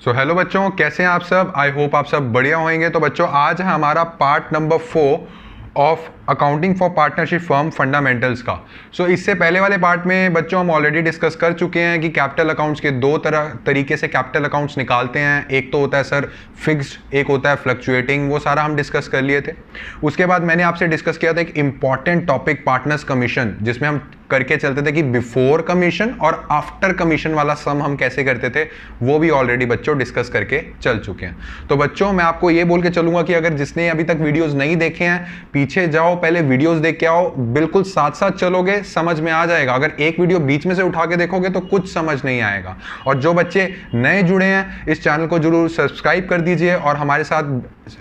So hello बच्चों, कैसे हैं आप सब। आई होप आप सब बढ़िया होंगे। तो बच्चों, आज है हमारा part number 4 of accounting for partnership firm fundamentals का। इससे पहले वाले पार्ट में बच्चों हम ऑलरेडी डिस्कस कर चुके हैं कि कैपिटल अकाउंट्स के दो तरीके से कैपिटल अकाउंट्स निकालते हैं। एक तो होता है सर फिक्स्ड, एक होता है फ्लक्चुएटिंग। वो सारा हम डिस्कस कर लिए थे। उसके बाद मैंने आपसे डिस्कस किया था एक इंपॉर्टेंट टॉपिक पार्टनर्स कमीशन, जिसमें हम करके चलते थे कि बिफोर कमीशन और आफ्टर कमीशन वाला सम हम कैसे करते थे। वो भी ऑलरेडी बच्चों डिस्कस करके चल चुके हैं। तो बच्चों, मैं आपको ये बोल के चलूंगा कि अगर जिसने अभी तक वीडियोस नहीं देखे हैं, पीछे जाओ, पहले वीडियोस देख के आओ। बिल्कुल साथ साथ चलोगे, समझ में आ जाएगा। अगर एक वीडियो बीच में से उठा के देखोगे तो कुछ समझ नहीं आएगा। और जो बच्चे नए जुड़े हैं, इस चैनल को जरूर सब्सक्राइब कर दीजिए और हमारे साथ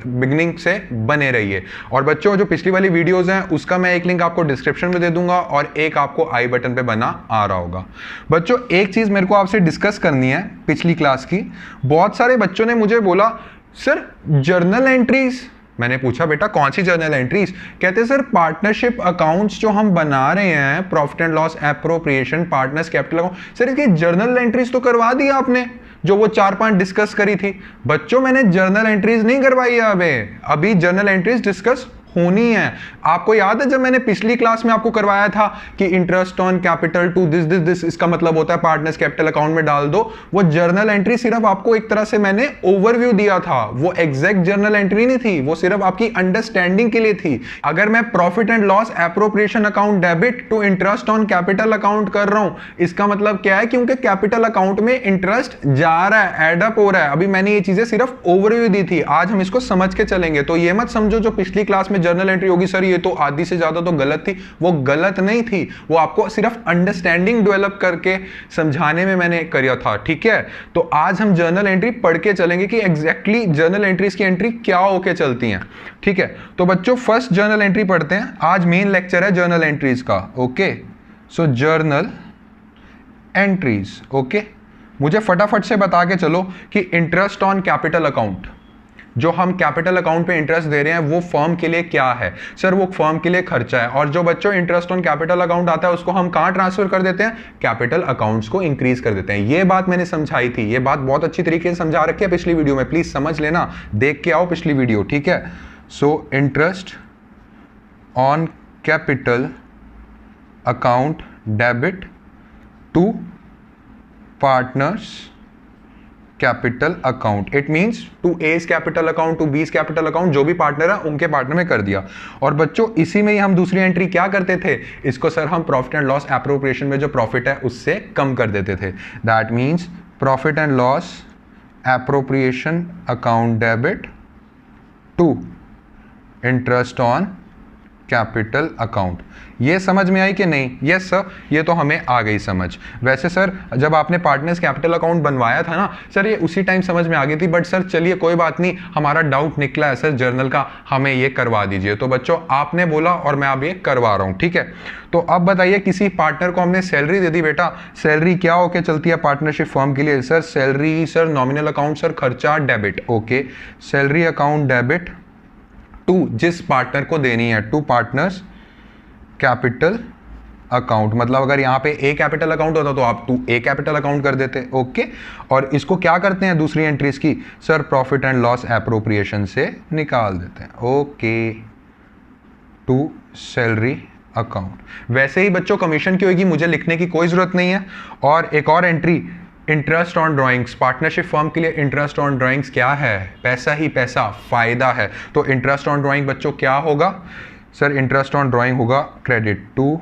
बिगिनिंग से बने रहिए। और बच्चों, जो पिछली वाली वीडियोस हैं उसका मैं एक लिंक आपको डिस्क्रिप्शन में दे दूंगा और एक आपको आई बटन पे बना आ रहा होगा। बच्चों, एक चीज मेरे को आपसे डिस्कस करनी है पिछली क्लास की। बहुत सारे बच्चों ने मुझे बोला सर जर्नल एंट्रीज। मैंने पूछा बेटा कौन सी जर्नल एंट्रीज? कहते सर पार्टनरशिप अकाउंट्स जो हम बना रहे हैं, profit and loss appropriation, partners capital account, sir इसकी जर्नल एंट्रीज तो करवा दी आपने जो वो 4-5 डिस्कस करी थी। बच्चों, मैंने जर्नल एंट्रीज नहीं करवाई है। अभी जर्नल एंट्रीज डिस्कस होनी है। आपको याद है जब मैंने पिछली क्लास में आपको करवाया था कि interest on capital to this this this, इसका मतलब होता है पार्टनर्स कैपिटल अकाउंट में डाल दो। वो जर्नल एंट्री सिर्फ आपको एक तरह से मैंने ओवरव्यू दिया था। वो एग्जैक्ट जर्नल एंट्री नहीं थी, वो सिर्फ आपकी अंडरस्टैंडिंग के लिए थी। अगर मैं profit and loss appropriation account debit to interest on capital account कर रहा हूं, इसका मतलब क्या है? क्योंकि कैपिटल अकाउंट में इंटरेस्ट जा रहा है, एड अप हो रहा है। अभी मैंने ये चीजें सिर्फ ओवरव्यू दी थी, आज हम इसको समझ के चलेंगे। तो ये मत समझो जो पिछली क्लास में जर्नल एंट्री होगी सर ये तो आधी से ज्यादा तो गलत थी। वो गलत नहीं थी, वो आपको सिर्फ अंडरस्टैंडिंग डेवलप करके समझाने में मैंने किया था। ठीक है, तो आज हम जर्नल एंट्री पढ़ के चलेंगे कि एग्जैक्टली जर्नल एंट्रीज की एंट्री क्या होके चलती हैं। ठीक है, तो बच्चों फर्स्ट जर्नल एंट्री पढ़ते हैं। आज मेन लेक्चर है जर्नल एंट्रीज का। ओके, सो जर्नल एंट्रीज। ओके, मुझे फटाफट से बता के चलो कि इंटरेस्ट ऑन कैपिटल अकाउंट, जो हम कैपिटल अकाउंट पे इंटरेस्ट दे रहे हैं, वो फर्म के लिए क्या है? सर वो फर्म के लिए खर्चा है। और जो बच्चों इंटरेस्ट ऑन कैपिटल अकाउंट आता है उसको हम कहां ट्रांसफर कर देते हैं? कैपिटल अकाउंट्स को इंक्रीज कर देते हैं। ये बात मैंने समझाई थी, ये बात बहुत अच्छी तरीके से समझा रखी है पिछली वीडियो में। प्लीज समझ लेना, देख के आओ पिछली वीडियो। ठीक है, so interest on capital account debit to partners capital account. It means to A's capital account, to B's capital account, जो भी पार्टनर है उनके पार्टनर में कर दिया। और बच्चों इसी में ही हम दूसरी एंट्री क्या करते थे? इसको सर हम प्रॉफिट एंड लॉस एप्रोप्रिएशन में जो प्रॉफिट है उससे कम कर देते थे। That means profit and loss appropriation account debit to interest on capital account. ये समझ में आई कि नहीं? यस सर, ये तो हमें आ गई समझ। वैसे सर जब आपने पार्टनर्स कैपिटल अकाउंट बनवाया था ना सर, ये उसी टाइम समझ में आ गई थी। बट सर चलिए कोई बात नहीं, हमारा डाउट निकला है सर जर्नल का, हमें ये करवा दीजिए। तो बच्चों आपने बोला और मैं अब ये करवा रहा हूँ। ठीक है, तो अब बताइए किसी पार्टनर को हमने सैलरी दे दी। बेटा सैलरी क्या होके चलती है पार्टनरशिप फर्म के लिए? Sir salary, sir nominal account, sir खर्चा debit. Okay, salary account debit to जिस पार्टनर को देनी है, टू पार्टनर्स कैपिटल अकाउंट। मतलब अगर यहाँ पे ए कैपिटल अकाउंट होता तो आप टू ए कैपिटल अकाउंट कर देते। ओके, और इसको क्या करते हैं दूसरी एंट्रीज की? Sir profit and loss appropriation से निकाल देते हैं। Okay, to salary account. वैसे ही बच्चों कमीशन की होगी, मुझे लिखने की कोई जरूरत नहीं है। और एक और entry interest on drawings. Partnership firm के लिए इंटरेस्ट ऑन ड्राइंग्स क्या है? पैसा ही पैसा, फायदा है। तो इंटरेस्ट ऑन ड्राइंग बच्चों क्या होगा? सर इंटरेस्ट ऑन ड्राइंग होगा credit to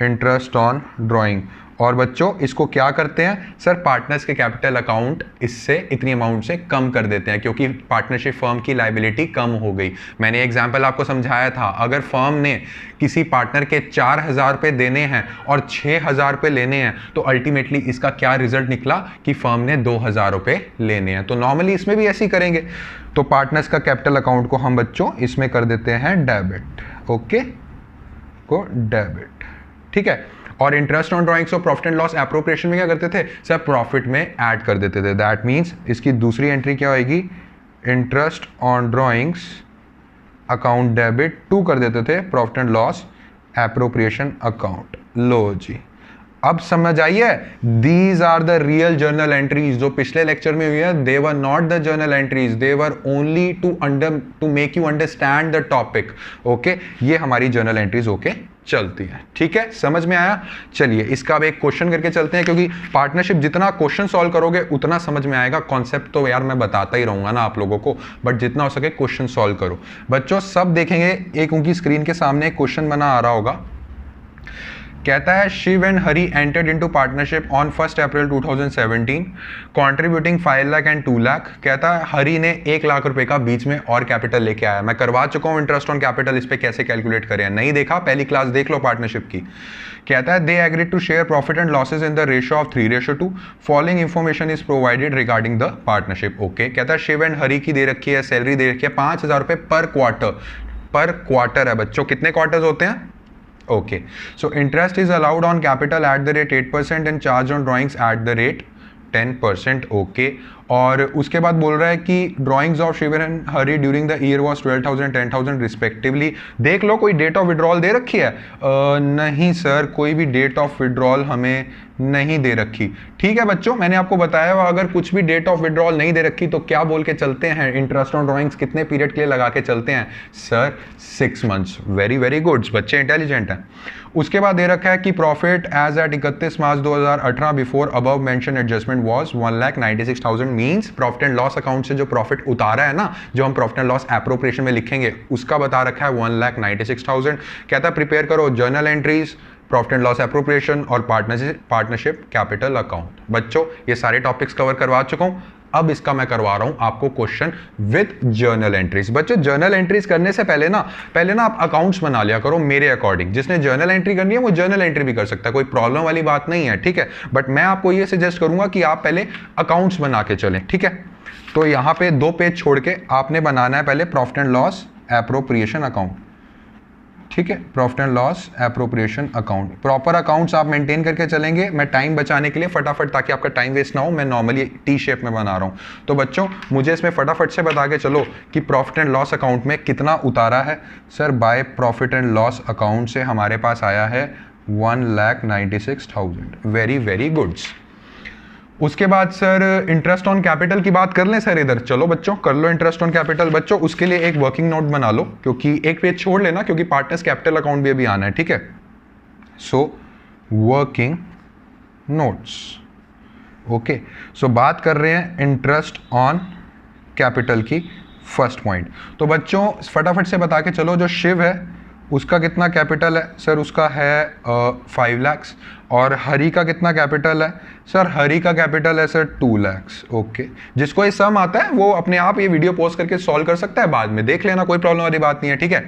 interest on drawing. और बच्चों इसको क्या करते हैं? सर पार्टनर्स के कैपिटल अकाउंट इससे इतनी अमाउंट से कम कर देते हैं, क्योंकि पार्टनरशिप फर्म की लायबिलिटी कम हो गई। मैंने एग्जांपल आपको समझाया था, अगर फर्म ने किसी पार्टनर के 4,000 रुपये देने हैं और 6,000 रुपये लेने हैं, तो अल्टीमेटली इसका क्या रिजल्ट निकला कि फर्म ने 2,000 रुपये लेने हैं। तो नॉर्मली इसमें भी ऐसे ही करेंगे। तो पार्टनर्स का कैपिटल अकाउंट को हम बच्चों इसमें कर देते हैं डेबिट। ओके, को डेबिट। ठीक है, और इंटरेस्ट ऑन ड्राइंग्स और प्रॉफिट एंड लॉस एप्रोप्रिएशन में क्या करते थे? सर प्रॉफिट में ऐड कर देते थे। दैट मींस इसकी दूसरी एंट्री क्या होगी? Interest on drawings account debit to कर देते थे profit and loss appropriation account. लो जी, अब समझ आइए, these are the real journal entries जो पिछले लेक्चर में हुई है, they were not the journal entries, they were only to make you understand the topic. Okay, ये हमारी जर्नल एंट्रीज होके चलती है। ठीक है, समझ में आया? चलिए इसका अब एक क्वेश्चन करके चलते हैं, क्योंकि पार्टनरशिप जितना क्वेश्चन सॉल्व करोगे उतना समझ में आएगा। कॉन्सेप्ट तो यार मैं बताता ही रहूंगा ना आप लोगों को, बट जितना हो सके क्वेश्चन सॉल्व करो। बच्चों सब देखेंगे, एक उनकी स्क्रीन के सामने एक क्वेश्चन बना आ रहा होगा। कहता है Shiv and Hari entered into partnership on 1 April 2017 contributing 5 lakh and 2 lakh. कहता है हरी ने 1 लाख रुपए का बीच में और कैपिटल लेके आया। मैं करवा चुका हूं इंटरेस्ट ऑन कैपिटल, इस पे कैसे कैलकुलेट करें, नहीं देखा पहली क्लास देख लो पार्टनरशिप की। कहता है they agreed to share profit and losses in the ratio of 3:2। Following information is provided regarding the partnership. Okay, कहता है शिव एंड हरी की दे रखी है, सैलरी दे रखी है 5,000 रुपए पर क्वार्टर है बच्चों। कितने क्वार्टर्स होते हैं? Okay, so interest is allowed on capital at the rate 8% and charged on drawings at the rate 10%. Okay, और उसके बाद बोल रहा है कि drawings of Shiv and Hari during the year was 12,000 10,000 respectively. देख लो कोई डेट ऑफ विड्रॉल दे रखी है? नहीं सर, कोई भी डेट ऑफ विड्रॉल हमें नहीं दे रखी। ठीक है बच्चों, मैंने आपको बताया हुआ अगर कुछ भी डेट ऑफ विड्रॉल नहीं दे रखी तो क्या बोल के चलते हैं? इंटरेस्ट ऑन ड्राइंग्स कितने पीरियड के लिए लगा के चलते हैं? Sir 6 months. Very very good, बच्चे इंटेलिजेंट हैं। उसके बाद दे रखा है कि profit as at 31 March 2018 before above mention adjustment was 1,96,000। Means profit and loss account से जो प्रॉफिट उतारा है ना, जो हम प्रॉफिट एंड लॉस एप्रोप्रिएशन में लिखेंगे, उसका बता रखा है 1,96,000। कहता है प्रिपेयर करो journal entries, profit and loss appropriation और पार्टनरशिप कैपिटल अकाउंट। बच्चों ये सारे टॉपिक्स कवर करवा चुका हूं, अब इसका मैं करवा रहा हूं आपको क्वेश्चन विद जर्नल एंट्रीज। बच्चों जर्नल एंट्रीज करने से पहले ना आप अकाउंट्स बना लिया करो मेरे अकॉर्डिंग। जिसने जर्नल एंट्री करनी है वो जर्नल एंट्री भी कर सकता है, कोई प्रॉब्लम वाली बात नहीं है। ठीक है, बट मैं आपको ये सजेस्ट करूंगा कि आप पहले अकाउंट्स बना के चलें। ठीक है, तो यहां पे 2 पेज छोड़ के आपने बनाना है पहले profit and loss appropriation account. ठीक है, profit and loss appropriation account. Proper accounts आप मेंटेन करके चलेंगे। मैं टाइम बचाने के लिए फटाफट, ताकि आपका टाइम वेस्ट ना हो, मैं नॉर्मली टी शेप में बना रहा हूं। तो बच्चों मुझे इसमें फटाफट से बता के चलो कि प्रॉफिट एंड लॉस अकाउंट में कितना उतारा है। Sir by profit and loss account से हमारे पास आया है 1,96,000। Very very goods. उसके बाद सर इंटरेस्ट ऑन कैपिटल की बात कर लें सर इधर। चलो बच्चों कर लो इंटरेस्ट ऑन कैपिटल। बच्चों उसके लिए एक वर्किंग नोट बना लो, क्योंकि एक पेज छोड़ लेना, क्योंकि पार्टनर्स कैपिटल अकाउंट भी अभी आना है। ठीक है, सो वर्किंग नोट्स। ओके, सो बात कर रहे हैं इंटरेस्ट ऑन कैपिटल की। फर्स्ट पॉइंट तो बच्चों फटाफट से बता के चलो, जो शिव है उसका कितना कैपिटल है? सर उसका है 5 लाख। और हरी का कितना कैपिटल है? सर हरी का कैपिटल है सर 2 लाख। ओके, जिसको ये सम आता है वो अपने आप ये वीडियो पोस्ट करके सॉल्व कर सकता है, बाद में देख लेना, कोई प्रॉब्लम वाली बात नहीं है। ठीक है,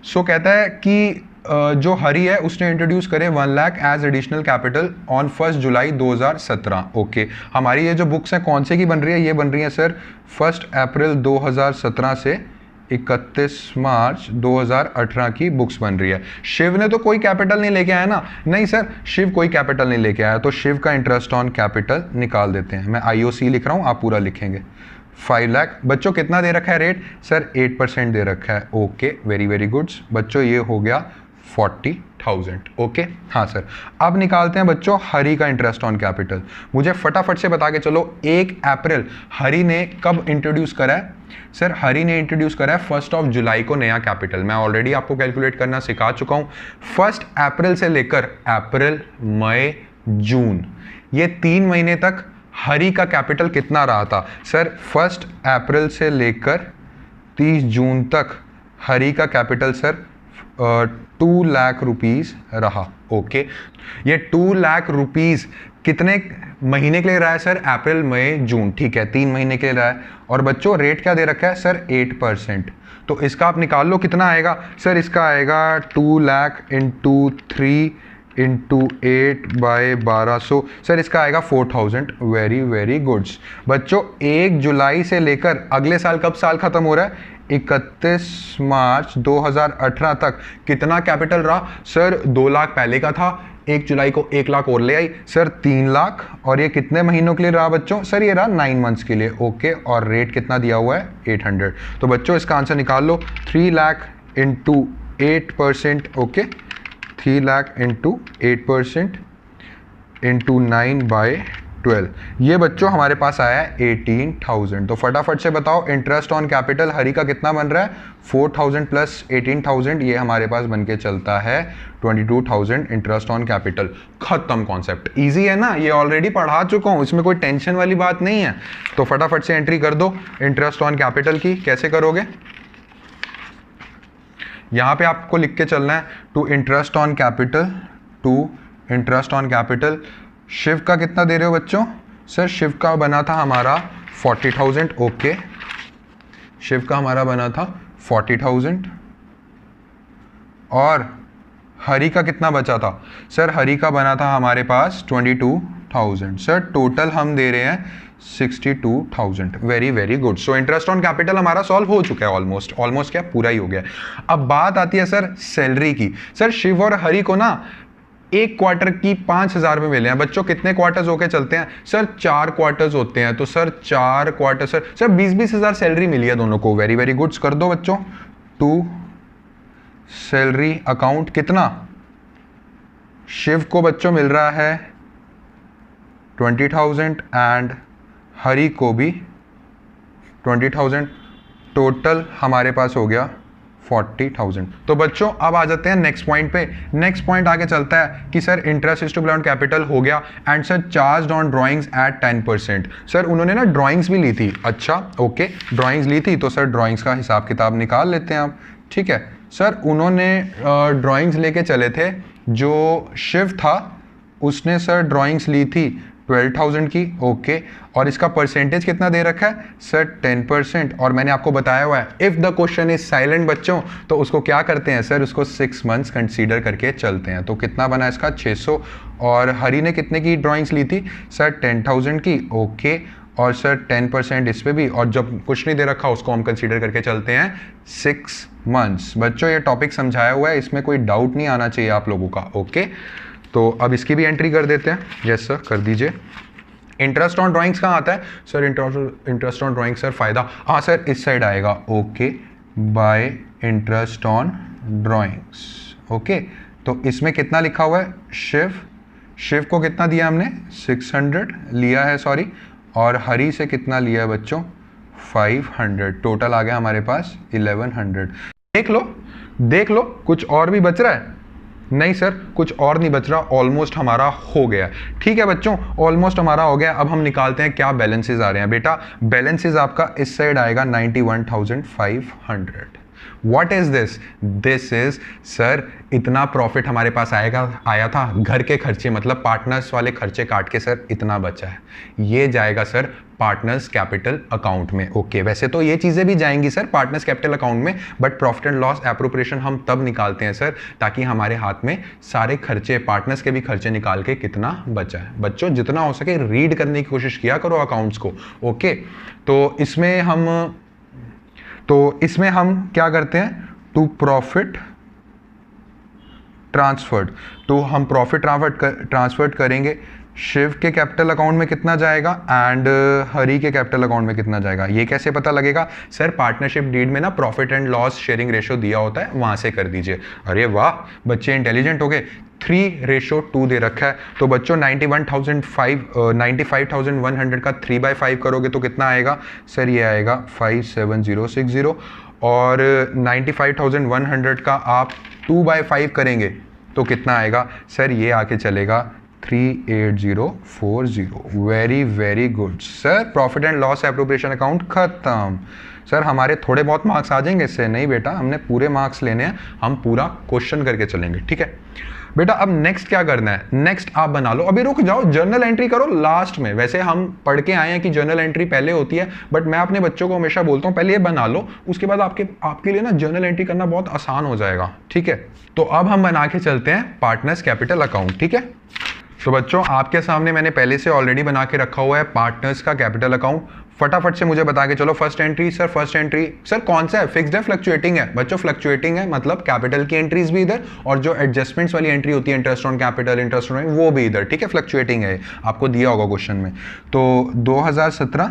सो कहता है कि जो हरी है उसने इंट्रोड्यूस करे 1 lakh as additional capital on 1 July 2017। Okay, हमारी ये जो बुक्स हैं कौन से की बन रही है? ये बन रही है सर 1 अप्रैल 2017 से 31 मार्च 2018 की बुक्स बन रही है। शिव ने तो कोई कैपिटल नहीं लेके आया ना? नहीं सर, शिव कोई कैपिटल नहीं लेके आया, तो शिव का इंटरेस्ट ऑन कैपिटल निकाल देते हैं। मैं IOC लिख रहा हूं, आप पूरा लिखेंगे। 5 लाख। बच्चों कितना दे रखा है रेट? सर 8% दे रखा है। Okay, very very goods. बच्चों ये हो गया 40,000। ओके, हाँ सर। अब निकालते हैं बच्चों हरी का इंटरेस्ट ऑन कैपिटल। मुझे फटाफट से बता के चलो 1 अप्रैल हरी ने कब इंट्रोड्यूस करा है? सर हरी ने इंट्रोड्यूस करा है 1 जुलाई को नया कैपिटल। मैं ऑलरेडी आपको कैलकुलेट करना सिखा चुका हूं। 1 अप्रैल से लेकर अप्रैल, मई, जून, ये 3 महीने तक हरी का कैपिटल कितना रहा था? सर 1 अप्रैल से लेकर 30 जून तक हरी का कैपिटल सर 2 लाख रुपीज रहा। ओके, ये 2 लाख रुपीज कितने महीने के लिए रहा है? सर अप्रैल, मई, जून। ठीक है, 3 महीने के लिए रहा है। और बच्चों रेट क्या दे रखा है? सर 8%। तो इसका आप निकाल लो कितना आएगा? सर इसका आएगा 2 लाख इंटू 3 इंटू 8/1200। सर इसका आएगा 4,000। Very very goods. बच्चों 1 जुलाई से लेकर अगले साल, कब साल खत्म हो रहा है? 31 मार्च 2018 तक कितना कैपिटल रहा? सर 2 लाख पहले का था, 1 जुलाई को 1 लाख और ले आई सर 3 लाख। और ये कितने महीनों के लिए रहा बच्चों? सर ये रहा 9 मंथ्स के लिए। ओके, और रेट कितना दिया हुआ है? 800। तो बच्चों इसका आंसर निकाल लो, 3 lakh into 8%। Okay, 3 lakh into 8%। Into 9/12, ये बच्चों हमारे पास आया है 18,000। तो फटाफट से बताओ इंटरेस्ट ऑन कैपिटल हरी का कितना बन रहा है, 4,000 प्लस 18,000, ये हमारे पास बन के चलता है 22,000 इंटरेस्ट ऑन कैपिटल। खत्म कॉन्सेप्ट, इजी है ना, ये ऑलरेडी पढ़ा चुका हूँ, इसमें कोई टेंशन वाली बात नहीं है। तो फटाफट से एंट्री कर दो इंटरेस्ट ऑन कैपिटल की। कैसे करोगे, यहाँ पे आपको लिख के चलना है to interest on capital, to interest on capital. Shiv का कितना दे रहे हो बच्चों, सर शिव का बना था हमारा 40,000, ओके, शिव का हमारा बना था 40,000। और हरी का कितना बचा था, सर हरी का बना था हमारे पास 22,000। सर टोटल हम दे रहे हैं 62,000। Very very good. So interest on capital हमारा सॉल्व हो चुका है, ऑलमोस्ट क्या पूरा ही हो गया। अब बात आती है सर सैलरी की। सर शिव और हरी को ना एक क्वार्टर की 5,000 में मिले हैं बच्चों। कितने क्वार्टर्स होके चलते हैं, सर 4 क्वार्टर्स होते हैं, तो सर 4 क्वार्टर सर 20,000 सैलरी मिली है दोनों को। वेरी वेरी गुड्स कर दो बच्चों। टू सैलरी अकाउंट कितना, शिव को बच्चों मिल रहा है 20,000 एंड हरी को भी 20,000, टोटल हमारे पास हो गया 40,000। तो बच्चों अब आ जाते हैं नेक्स्ट पॉइंट पे। नेक्स्ट पॉइंट आगे चलता है कि sir interest is to belong capital हो गया and sir charge on drawings at 10%। Sir उन्होंने ना ड्राइंग्स भी ली थी, अच्छा ओके, ड्राइंग्स ली थी, तो सर ड्राइंग्स का हिसाब किताब निकाल लेते हैं आप, ठीक है। सर उन्होंने ड्राइंग्स लेके चले थे, जो शिव था उसने सर ड्राइंग्स ली थी 12,000 की, ओके, और इसका परसेंटेज कितना दे रखा है, सर 10%। और मैंने आपको बताया हुआ है if the question is silent बच्चों, तो उसको क्या करते हैं सर, उसको 6 मंथ्स कंसीडर करके चलते हैं। तो कितना बना इसका 600। और हरी ने कितने की ड्राइंग्स ली थी, सर 10,000 की, ओके, और सर 10% इस पर भी, और जब कुछ नहीं दे रखा उसको हम कंसीडर करके चलते हैं 6 मंथ्स। बच्चों ये टॉपिक समझाया हुआ है, इसमें कोई डाउट नहीं आना चाहिए आप लोगों का, ओके। तो अब इसकी भी एंट्री कर देते हैं, यस सर कर दीजिए। इंटरेस्ट ऑन ड्राइंग्स कहाँ आता है, sir interest on drawings sir फायदा, हाँ सर इस साइड आएगा, okay, bye interest on drawings, okay. तो इसमें कितना लिखा हुआ है, शिव को कितना दिया हमने 600 लिया है, सॉरी, और हरी से कितना लिया है बच्चों 500, टोटल आ गया हमारे पास 1100। देख लो कुछ और भी बच रहा है, नहीं सर कुछ और नहीं बच रहा, ऑलमोस्ट हमारा हो गया, ठीक है बच्चों, ऑलमोस्ट हमारा हो गया। अब हम निकालते हैं क्या बैलेंसेस आ रहे हैं। बेटा बैलेंसेस आपका इस साइड आएगा 91,500। What is this, this is sir इतना प्रॉफिट हमारे पास आया था, घर के खर्चे मतलब पार्टनर्स वाले खर्चे काट के सर इतना बचा है, ये जाएगा सर पार्टनर्स कैपिटल अकाउंट में, ओके। वैसे तो ये चीज़ें भी जाएंगी सर पार्टनर्स कैपिटल अकाउंट में, but profit and loss appropriation हम तब निकालते हैं सर ताकि हमारे हाथ में सारे खर्चे, पार्टनर्स के भी खर्चे निकाल के कितना बचा है। बच्चों जितना हो सके रीड करने की कोशिश किया करो अकाउंट्स को, ओके। तो इसमें हम क्या करते हैं, टू प्रॉफिट ट्रांसफर्ड, तो हम प्रॉफिट ट्रांसफर्ड करेंगे, शिव के कैपिटल अकाउंट में कितना जाएगा एंड हरी के कैपिटल अकाउंट में कितना जाएगा। ये कैसे पता लगेगा, सर पार्टनरशिप डीड में ना profit and loss sharing ratio दिया होता है, वहां से कर दीजिए। अरे वाह बच्चे इंटेलिजेंट हो गए, 3:2 दे रखा है। तो बच्चों 95,100 का 3/5 करोगे तो कितना आएगा, सर ये आएगा 57060, और 95,100 का आप 2/5 करेंगे तो कितना आएगा, सर ये आके चलेगा 38040। Very very good sir, profit and loss appropriation account खत्म। सर हमारे थोड़े बहुत मार्क्स आ जाएंगे इससे, नहीं बेटा हमने पूरे मार्क्स लेने हैं, हम पूरा क्वेश्चन करके चलेंगे, ठीक है बेटा। अब नेक्स्ट क्या करना है, नेक्स्ट आप बना लो, अभी रुक जाओ, जर्नल एंट्री करो लास्ट में। वैसे हम पढ़ के आए हैं कि जर्नल एंट्री पहले होती है, बट मैं अपने बच्चों को हमेशा बोलता हूं पहले ये बना लो, उसके बाद आपके लिए ना जर्नल एंट्री करना बहुत आसान हो जाएगा, ठीक है। तो अब हम बना के चलते हैं पार्टनर्स कैपिटल अकाउंट, ठीक है। तो बच्चों आपके सामने मैंने पहले से ऑलरेडी बना के रखा हुआ है पार्टनर्स का कैपिटल अकाउंट। फटाफट से मुझे बता के चलो, first entry sir, first entry sir कौन सा है, फिक्स्ड है फ्लक्चुएटिंग है, बच्चों फ्लक्चुएटिंग है मतलब कैपिटल की एंट्रीज भी इधर, और जो एडजस्टमेंट्स वाली एंट्री होती है interest on capital, interest on वो भी इधर, ठीक है, फ्लक्चुएटिंग है, आपको दिया होगा क्वेश्चन में। तो 2017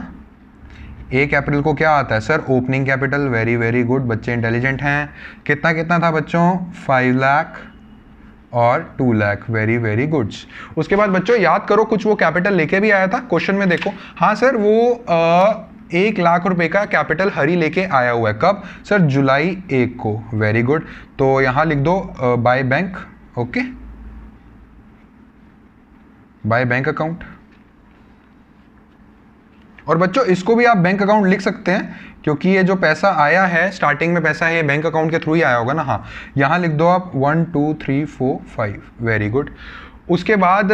1 अप्रैल को क्या आता है sir, opening capital, very very good बच्चे इंटेलिजेंट हैं। कितना था बच्चों, और 2 लाख, वेरी वेरी गुड्स। उसके बाद बच्चों याद करो कुछ वो कैपिटल लेके भी आया था, क्वेश्चन में देखो। हाँ सर, वो 1 लाख रुपए का कैपिटल हरी लेके आया हुआ है। कब सर? जुलाई 1 को, वेरी गुड। तो यहां लिख दो by bank, okay, by bank account. और बच्चों इसको भी आप बैंक अकाउंट लिख सकते हैं, क्योंकि ये जो पैसा आया है, स्टार्टिंग में पैसा है, ये बैंक अकाउंट के थ्रू ही आया होगा ना। हाँ, यहाँ लिख दो आप 1 2 3 4 5, वेरी गुड। उसके बाद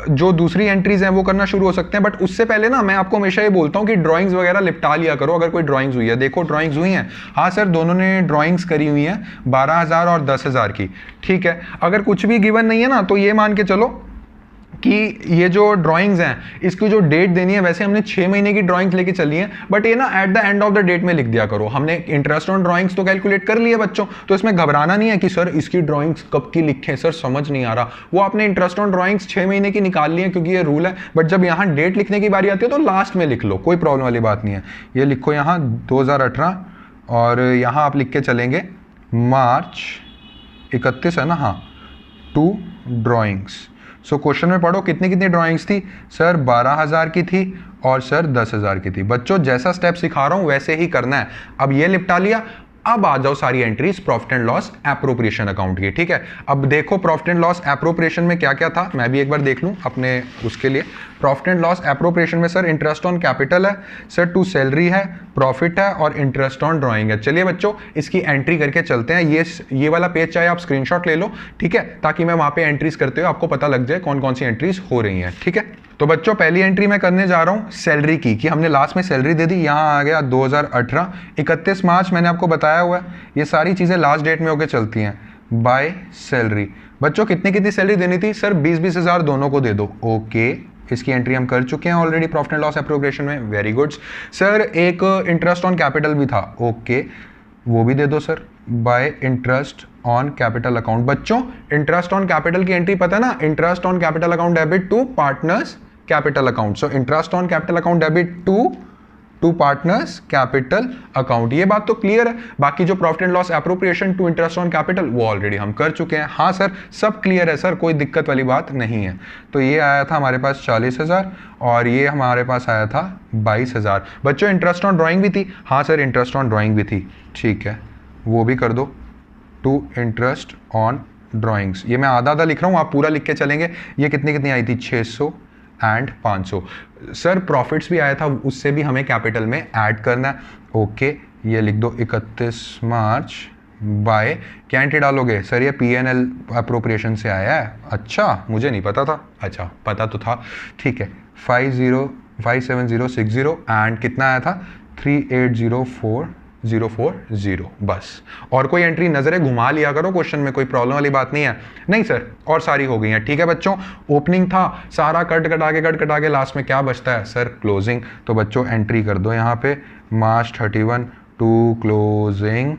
जो दूसरी एंट्रीज हैं वो करना शुरू हो सकते हैं, बट उससे पहले ना मैं आपको हमेशा ये बोलता हूँ कि ड्राइंग्स वगैरह निपटा लिया करो अगर कोई ड्राइंग्स हुई है। देखो ड्राइंग्स हुई हैं, हाँ सर, दोनों ने ड्राइंग्स करी हुई हैं 12,000 और 10,000 की, ठीक है। अगर कुछ भी गिवन नहीं है ना, तो ये मान के चलो कि ये जो ड्राइंग्स हैं इसकी जो डेट देनी है, वैसे हमने 6 महीने की ड्राइंग्स लेके चली हैं, बट ये ना at the end of the date में लिख दिया करो। हमने इंटरेस्ट ऑन ड्राइंग्स तो कैलकुलेट कर ली है बच्चों, तो इसमें घबराना नहीं है कि सर इसकी ड्राइंग्स कब की लिखें, सर समझ नहीं आ रहा। वो आपने इंटरेस्ट ऑन ड्राइंग्स 6 महीने की निकाल ली है, क्योंकि ये रूल है, बट जब यहाँ डेट लिखने की बारी आती है तो लास्ट में लिख लो, कोई प्रॉब्लम वाली बात नहीं है। ये लिखो यहाँ 2018, और यहाँ आप लिख के चलेंगे मार्च 31 है ना, हाँ, 2 ड्राइंग्स। सो क्वेश्चन में पढ़ो कितनी कितनी ड्राइंग्स थी सर? 12,000 की थी और सर 10,000 की थी। बच्चों जैसा स्टेप सिखा रहा हूं वैसे ही करना है। अब ये निपटा लिया, अब आ जाओ सारी entries profit and loss appropriation account की, ठीक है। अब देखो प्रॉफिट एंड लॉस एप्रोप्रिएशन में क्या क्या था, मैं भी एक बार देख लूं अपने उसके लिए। प्रॉफिट एंड लॉस एप्रोप्रिएशन में सर इंटरेस्ट ऑन कैपिटल है, सर 2 सैलरी है, प्रॉफिट है और इंटरेस्ट ऑन ड्राइंग है। चलिए बच्चों इसकी एंट्री करके चलते हैं। ये वाला पेज चाहे आप स्क्रीनशॉट ले लो, ठीक है, ताकि मैं वहां पे एंट्रीज करते हुए आपको पता लग जाए कौन कौन सी एंट्रीज हो रही हैं, ठीक है। तो बच्चों पहली एंट्री मैं करने जा रहा हूं सैलरी की, कि हमने लास्ट में सैलरी दे दी। यहां आ गया 2018, 31 मार्च मैंने आपको बताया हुआ है, ये सारी चीजें लास्ट डेट में होकर चलती हैं। बाय सैलरी, बच्चों कितनी कितनी सैलरी देनी थी सर? 20-20 हज़ार दोनों को दे दो, ओके। इसकी एंट्री हम कर चुके हैं already profit and loss appropriation में, वेरी गुड। सर एक इंटरेस्ट ऑन कैपिटल भी था, ओके, वो भी दे दो sir, by interest on capital account. बच्चों इंटरेस्ट ऑन कैपिटल की एंट्री पता है ना, interest on capital account debit to partners capital account. So interest on capital account debit to partners capital account, ये बात तो क्लियर है। बाकी जो profit and loss appropriation to interest on capital वो ऑलरेडी हम कर चुके हैं। हाँ सर सब क्लियर है सर, कोई दिक्कत वाली बात नहीं है। तो ये आया था हमारे पास 40,000 और ये हमारे पास आया था 22,000। बच्चों इंटरेस्ट ऑन ड्राइंग भी थी, हाँ सर इंटरेस्ट ऑन ड्राइंग भी थी, ठीक है, वो भी कर दो, टू इंटरेस्ट ऑन ड्राइंग्स। ये मैं आधा आधा लिख रहा हूँ, आप पूरा लिख के चलेंगे। ये कितनी कितनी आई थी? 600 एंड 500। सर प्रॉफिट्स भी आया था, उससे भी हमें कैपिटल में ऐड करना है, ओके। ये लिख दो 31 मार्च बाय, क्या एंट्री डालोगे सर? ये P&L अप्रोप्रिएशन से आया है, अच्छा मुझे नहीं पता था, अच्छा पता तो था, ठीक है। 57060 एंड कितना आया था? 3804040, बस। और कोई एंट्री नजरें घुमा लिया करो क्वेश्चन में, कोई प्रॉब्लम वाली बात नहीं है। नहीं सर और सारी हो गई हैं, ठीक है बच्चों। ओपनिंग था, सारा कट कटा के लास्ट में क्या बचता है सर? क्लोजिंग। तो बच्चों एंट्री कर दो यहाँ पे March 31 to closing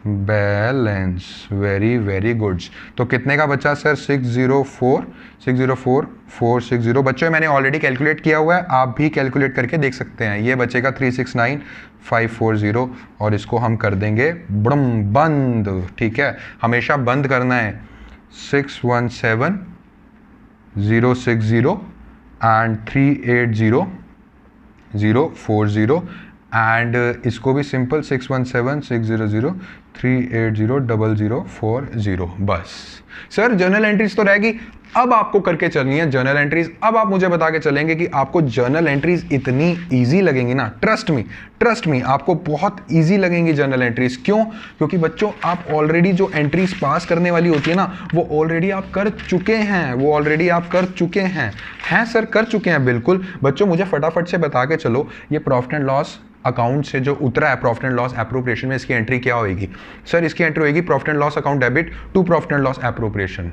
balance, very very goods. तो कितने का बचा सर? 604,460। बच्चों मैंने ऑलरेडी कैलकुलेट किया हुआ है, आप भी कैलकुलेट करके देख सकते हैं। ये बचेगा 369,540 और इसको हम कर देंगे बंद, ठीक है, हमेशा बंद करना है। 617,060 एंड 380,040 एंड इसको भी सिंपल 617,600,380,0040, बस। सर जर्नल एंट्रीज तो रहेगी, अब आपको करके चलनी है जर्नल एंट्रीज। अब आप मुझे बता के चलेंगे कि आपको जर्नल एंट्रीज इतनी इजी लगेंगी ना, ट्रस्ट मी आपको बहुत इजी लगेंगी जर्नल एंट्रीज। क्यों? क्योंकि बच्चों आप ऑलरेडी जो एंट्रीज पास करने वाली होती है ना, वो ऑलरेडी आप कर चुके हैं। हैं सर कर चुके हैं, बिल्कुल। बच्चों मुझे फटाफट से बता के चलो, ये प्रॉफिट एंड लॉस अकाउंट से जो उतरा है प्रॉफिट एंड लॉस एप्रोप्रिएशन में, इसकी एंट्री क्या होगी सर? इसकी एंट्री होगी profit and loss account debit to profit and loss appropriation,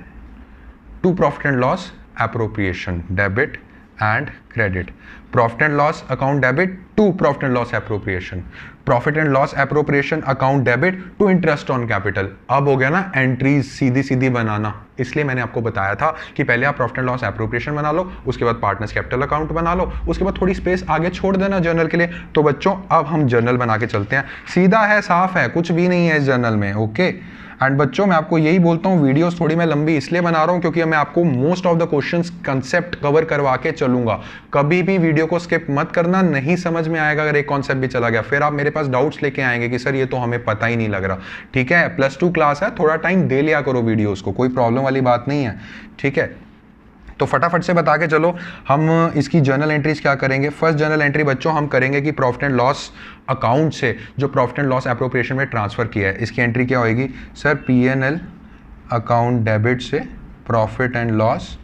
to profit and loss appropriation, debit and credit. Profit and loss account debit to profit and loss appropriation, profit and loss appropriation account debit to interest on capital. अब हो गया ना entries सीधी बनाना, इसलिए मैंने आपको बताया था कि पहले आप प्रॉफिट एंड लॉस एप्रोप्रिएशन बना लो, उसके बाद पार्टनर्स कैपिटल अकाउंट बना लो, उसके बाद थोड़ी स्पेस आगे छोड़ देना जर्नल के लिए। तो बच्चों अब हम जर्नल बना के चलते हैं, सीधा है, साफ है, कुछ भी नहीं है इस जर्नल में, ओके। एंड बच्चों मैं आपको यही बोलता हूँ, वीडियोस थोड़ी मैं लंबी इसलिए बना रहा हूँ क्योंकि मैं आपको most of the questions concept cover करवा के चलूंगा। कभी भी वीडियो को स्किप मत करना, नहीं समझ में आएगा अगर एक कॉन्सेप्ट भी चला गया, फिर आप मेरे पास डाउट्स लेके आएंगे कि सर ये तो हमें पता ही नहीं लग रहा। ठीक है, +2 क्लास है, थोड़ा टाइम दे लिया करो वीडियोस को, कोई प्रॉब्लम वाली बात नहीं है। ठीक है, तो फटाफट से बता के चलो हम इसकी जर्नल एंट्रीज क्या करेंगे। फर्स्ट जर्नल एंट्री बच्चों हम करेंगे कि प्रॉफिट एंड लॉस अकाउंट से जो प्रॉफिट एंड लॉस एप्रोप्रिएशन में ट्रांसफर किया है, इसकी एंट्री क्या होगी सर, P&L अकाउंट डेबिट से profit and loss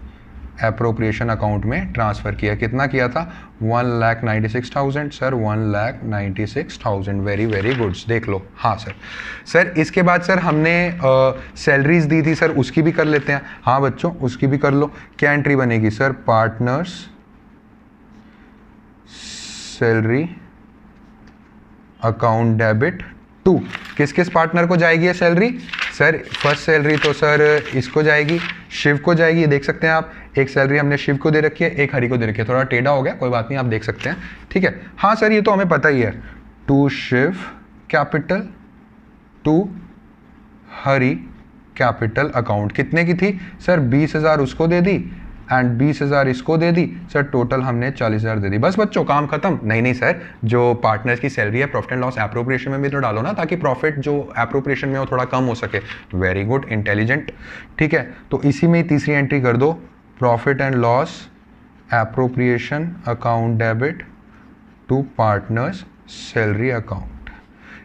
appropriation account में ट्रांसफर किया। कितना किया था, 1,96,000 सर, 1,96,000। वेरी वेरी गुड, देख लो। हाँ सर, सर इसके बाद सर हमने सैलरीज दी थी सर, उसकी भी कर लेते हैं। हाँ बच्चों उसकी भी कर लो। क्या एंट्री बनेगी sir, partners salary account debit to, किस किस पार्टनर को जाएगी ये सैलरी सर, फर्स्ट सैलरी तो सर इसको जाएगी, शिव को जाएगी, ये देख सकते हैं आप। एक सैलरी हमने शिव को दे रखी है, एक हरि को दे रखी है, थोड़ा टेढ़ा हो गया, कोई बात नहीं, आप देख सकते हैं। ठीक है, हाँ सर ये तो हमें पता ही है, to Shiv capital to Hari capital account. कितने की थी सर, 20,000 उसको दे दी एंड 20,000 इसको दे दी सर, टोटल हमने 40,000 दे दी। बस बच्चों काम खत्म। नहीं सर, जो पार्टनर्स की सैलरी है प्रॉफिट एंड लॉस एप्रोप्रिएशन में भी तो डालो ना, ताकि प्रॉफिट जो एप्रोप्रिएशन में हो थोड़ा कम हो सके। Very good, intelligent. ठीक है, तो इसी में ही तीसरी एंट्री कर दो, profit and loss appropriation account debit to partners salary account.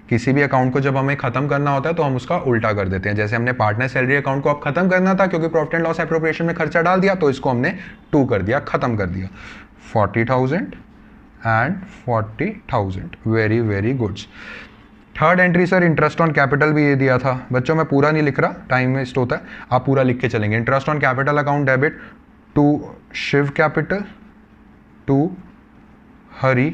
किसी भी अकाउंट को जब हमें खत्म करना होता है तो हम उसका उल्टा कर देते हैं। जैसे हमने पार्टनर सैलरी अकाउंट को अब खत्म करना था क्योंकि प्रॉफिट एंड लॉस एप्रोप्रिएशन में खर्चा डाल दिया, तो इसको हमने 2 कर दिया, खत्म कर दिया। 40,000 and 40,000। Very very good. Third entry sir, interest on capital भी ये दिया था। बच्चों मैं पूरा नहीं लिख रहा, टाइम वेस्ट होता है, आप पूरा लिख के चलेंगे। Interest on capital account debit to Shiv capital to Hari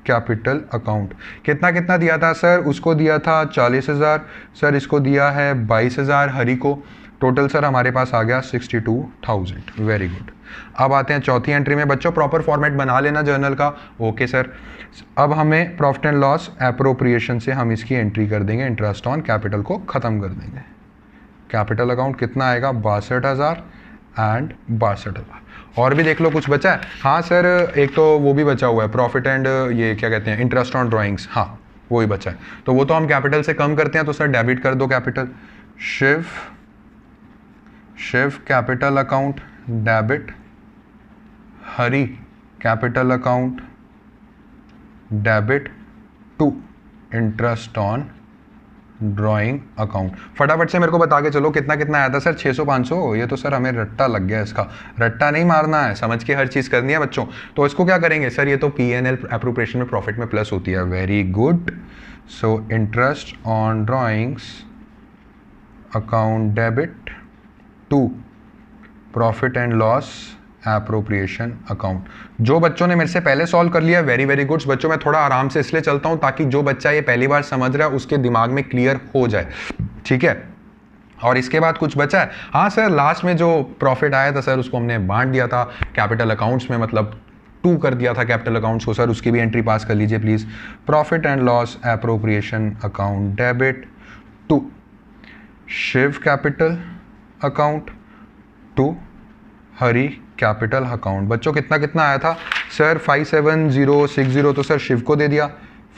capital account. कितना कितना दिया था सर, उसको दिया था 40,000 सर, इसको दिया है 22,000 हरि को। टोटल सर हमारे पास आ गया 62,000। Very good. अब आते हैं चौथी एंट्री में। बच्चों प्रॉपर फॉर्मेट बना लेना जर्नल का। ओके सर, अब हमें प्रॉफिट एंड लॉस एप्रोप्रिएशन से हम इसकी एंट्री कर देंगे, इंटरेस्ट ऑन कैपिटल को ख़त्म कर देंगे। कैपिटल अकाउंट कितना आएगा, 62,000 एंड 62,000। और भी देख लो कुछ बचा है। हाँ सर, एक तो वो भी बचा हुआ है, प्रॉफिट एंड ये क्या कहते हैं, इंटरेस्ट ऑन ड्राइंग्स। हाँ वो ही बचा है, तो वो तो हम कैपिटल से कम करते हैं, तो सर डेबिट कर दो capital. Shiv capital account debit Hari capital account debit to interest on drawing account. फटाफट से मेरे को बता के चलो कितना कितना आया था सर, 600-500। ये तो सर हमें रट्टा लग गया, इसका रट्टा नहीं मारना है, समझ के हर चीज़ करनी है बच्चों। तो इसको क्या करेंगे सर, ये तो P&L एप्रोप्रिएशन में प्रॉफिट में प्लस होती है। Very good. So interest on drawings account debit to profit and loss appropriation account. जो बच्चों ने मेरे से पहले सॉल्व कर लिया, वेरी वेरी गुड्स। बच्चों मैं थोड़ा आराम से इसलिए चलता हूं ताकि जो बच्चा ये पहली बार समझ रहा है उसके दिमाग में क्लियर हो जाए। ठीक है, और इसके बाद कुछ बचा है। हाँ सर, लास्ट में जो प्रॉफिट आया था सर, उसको हमने बांट दिया था कैपिटल अकाउंट्स में, मतलब 2 कर दिया था कैपिटल अकाउंट्स को। सर उसकी भी एंट्री पास कर लीजिए please. Profit and loss appropriation account debit to Shiv capital account to Hari capital account. बच्चों कितना कितना आया था सर, 57,060 तो सर शिव को दे दिया,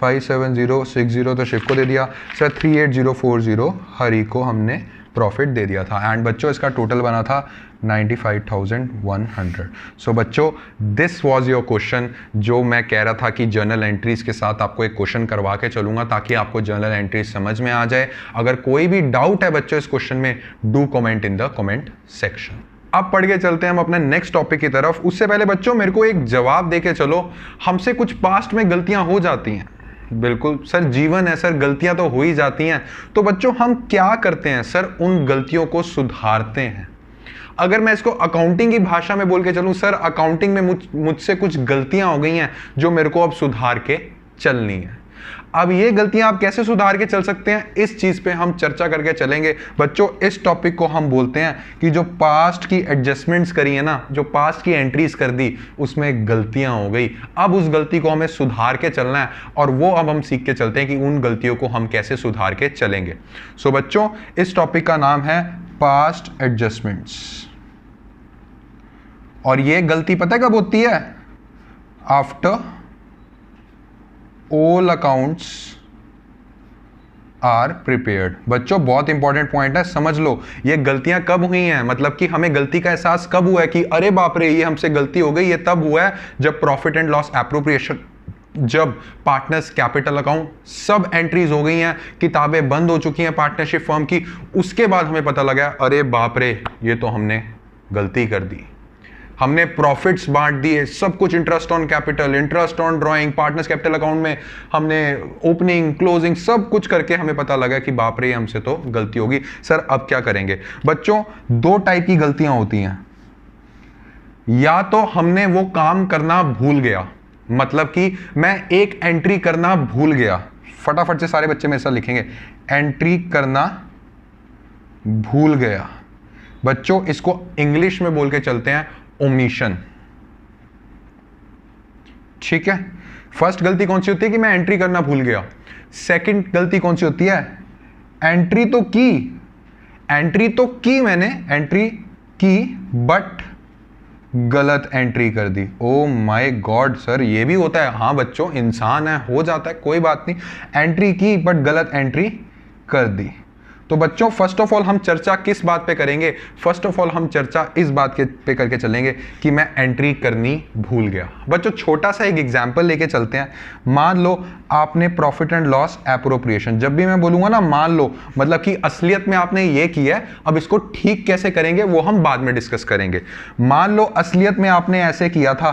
57,060 तो शिव को दे दिया सर, 38,040 हरि को हमने प्रॉफिट दे दिया था। एंड बच्चों इसका टोटल बना था 95,100। सो बच्चों दिस वाज योर क्वेश्चन, जो मैं कह रहा था कि जर्नल एंट्रीज के साथ आपको एक क्वेश्चन करवा के चलूंगा ताकि आपको जर्नल एंट्रीज समझ में आ जाए। अगर कोई भी डाउट है बच्चों इस क्वेश्चन में, do comment in the comment section. अब पढ़ के चलते हैं हम अपने नेक्स्ट टॉपिक की तरफ। उससे पहले बच्चों मेरे को एक जवाब दे के चलो, हमसे कुछ पास्ट में गलतियां हो जाती हैं। बिल्कुल सर, जीवन है सर, गलतियां तो हो ही जाती हैं। तो बच्चों हम क्या करते हैं सर, उन गलतियों को सुधारते हैं। अगर मैं इसको अकाउंटिंग की भाषा में बोल के चलूं, सर अकाउंटिंग में मुझसे कुछ गलतियां हो गई हैं जो मेरे को अब सुधार के चलनी है। अब ये गलतियां आप कैसे सुधार के चल सकते हैं, इस चीज पे हम चर्चा करके चलेंगे बच्चों। इस टॉपिक को हम बोलते हैं कि जो पास्ट की एडजस्टमेंट्स करी है ना, जो पास्ट की एंट्रीज कर दी, उसमें गलतियां हो गई। अब उस गलती को हमें सुधार के चलना है, और वो अब हम सीख के चलते हैं कि उन गलतियों को हम कैसे सुधार के चलेंगे। सो बच्चों, इस टॉपिक का नाम है पास्ट एडजस्टमेंट्स। और ये गलती पता है कब होती है? After all accounts are prepared. बच्चों बहुत इंपॉर्टेंट पॉइंट है, समझ लो। ये गलतियां कब हुई हैं, मतलब कि हमें गलती का एहसास कब हुआ है कि अरे बाप रे ये हमसे गलती हो गई, ये तब हुआ है जब प्रॉफिट एंड लॉस एप्रोप्रिएशन, जब पार्टनर्स कैपिटल अकाउंट सब एंट्रीज हो गई हैं, किताबें बंद हो चुकी हैं पार्टनरशिप फर्म की, उसके बाद हमें पता लगा अरे बाप रे ये तो हमने गलती कर दी। हमने प्रॉफिट्स बांट दिए, सब कुछ, interest on capital, interest on drawing, partners capital account में हमने ओपनिंग क्लोजिंग सब कुछ करके हमें पता लगा कि बाप रे हमसे तो गलती होगी। सर अब क्या करेंगे? बच्चों दो टाइप की गलतियां होती हैं। या तो हमने वो काम करना भूल गया, मतलब कि मैं एक एंट्री करना भूल गया। फटाफट से सारे बच्चे मेरे साथ लिखेंगे, एंट्री करना भूल गया। बच्चों इसको इंग्लिश में बोल के चलते हैं ओमिशन। ठीक है, फर्स्ट गलती कौन सी होती है कि मैं एंट्री करना भूल गया। सेकंड गलती कौन सी होती है? एंट्री तो की मैंने, एंट्री की बट गलत एंट्री कर दी। ओ माय गॉड सर, ये भी होता है? हाँ बच्चों, इंसान है, हो जाता है, कोई बात नहीं। एंट्री की बट गलत एंट्री कर दी। तो बच्चों फर्स्ट ऑफ ऑल हम चर्चा किस बात पे करेंगे? फर्स्ट ऑफ ऑल हम चर्चा इस बात के पे करके चलेंगे कि मैं एंट्री करनी भूल गया। बच्चों छोटा सा एक एग्जांपल लेके चलते हैं। मान लो आपने प्रॉफिट एंड लॉस एप्रोप्रिएशन, जब भी मैं बोलूंगा ना मान लो, मतलब कि असलियत में आपने ये किया है, अब इसको ठीक कैसे करेंगे वो हम बाद में डिस्कस करेंगे। मान लो असलियत में आपने ऐसे किया था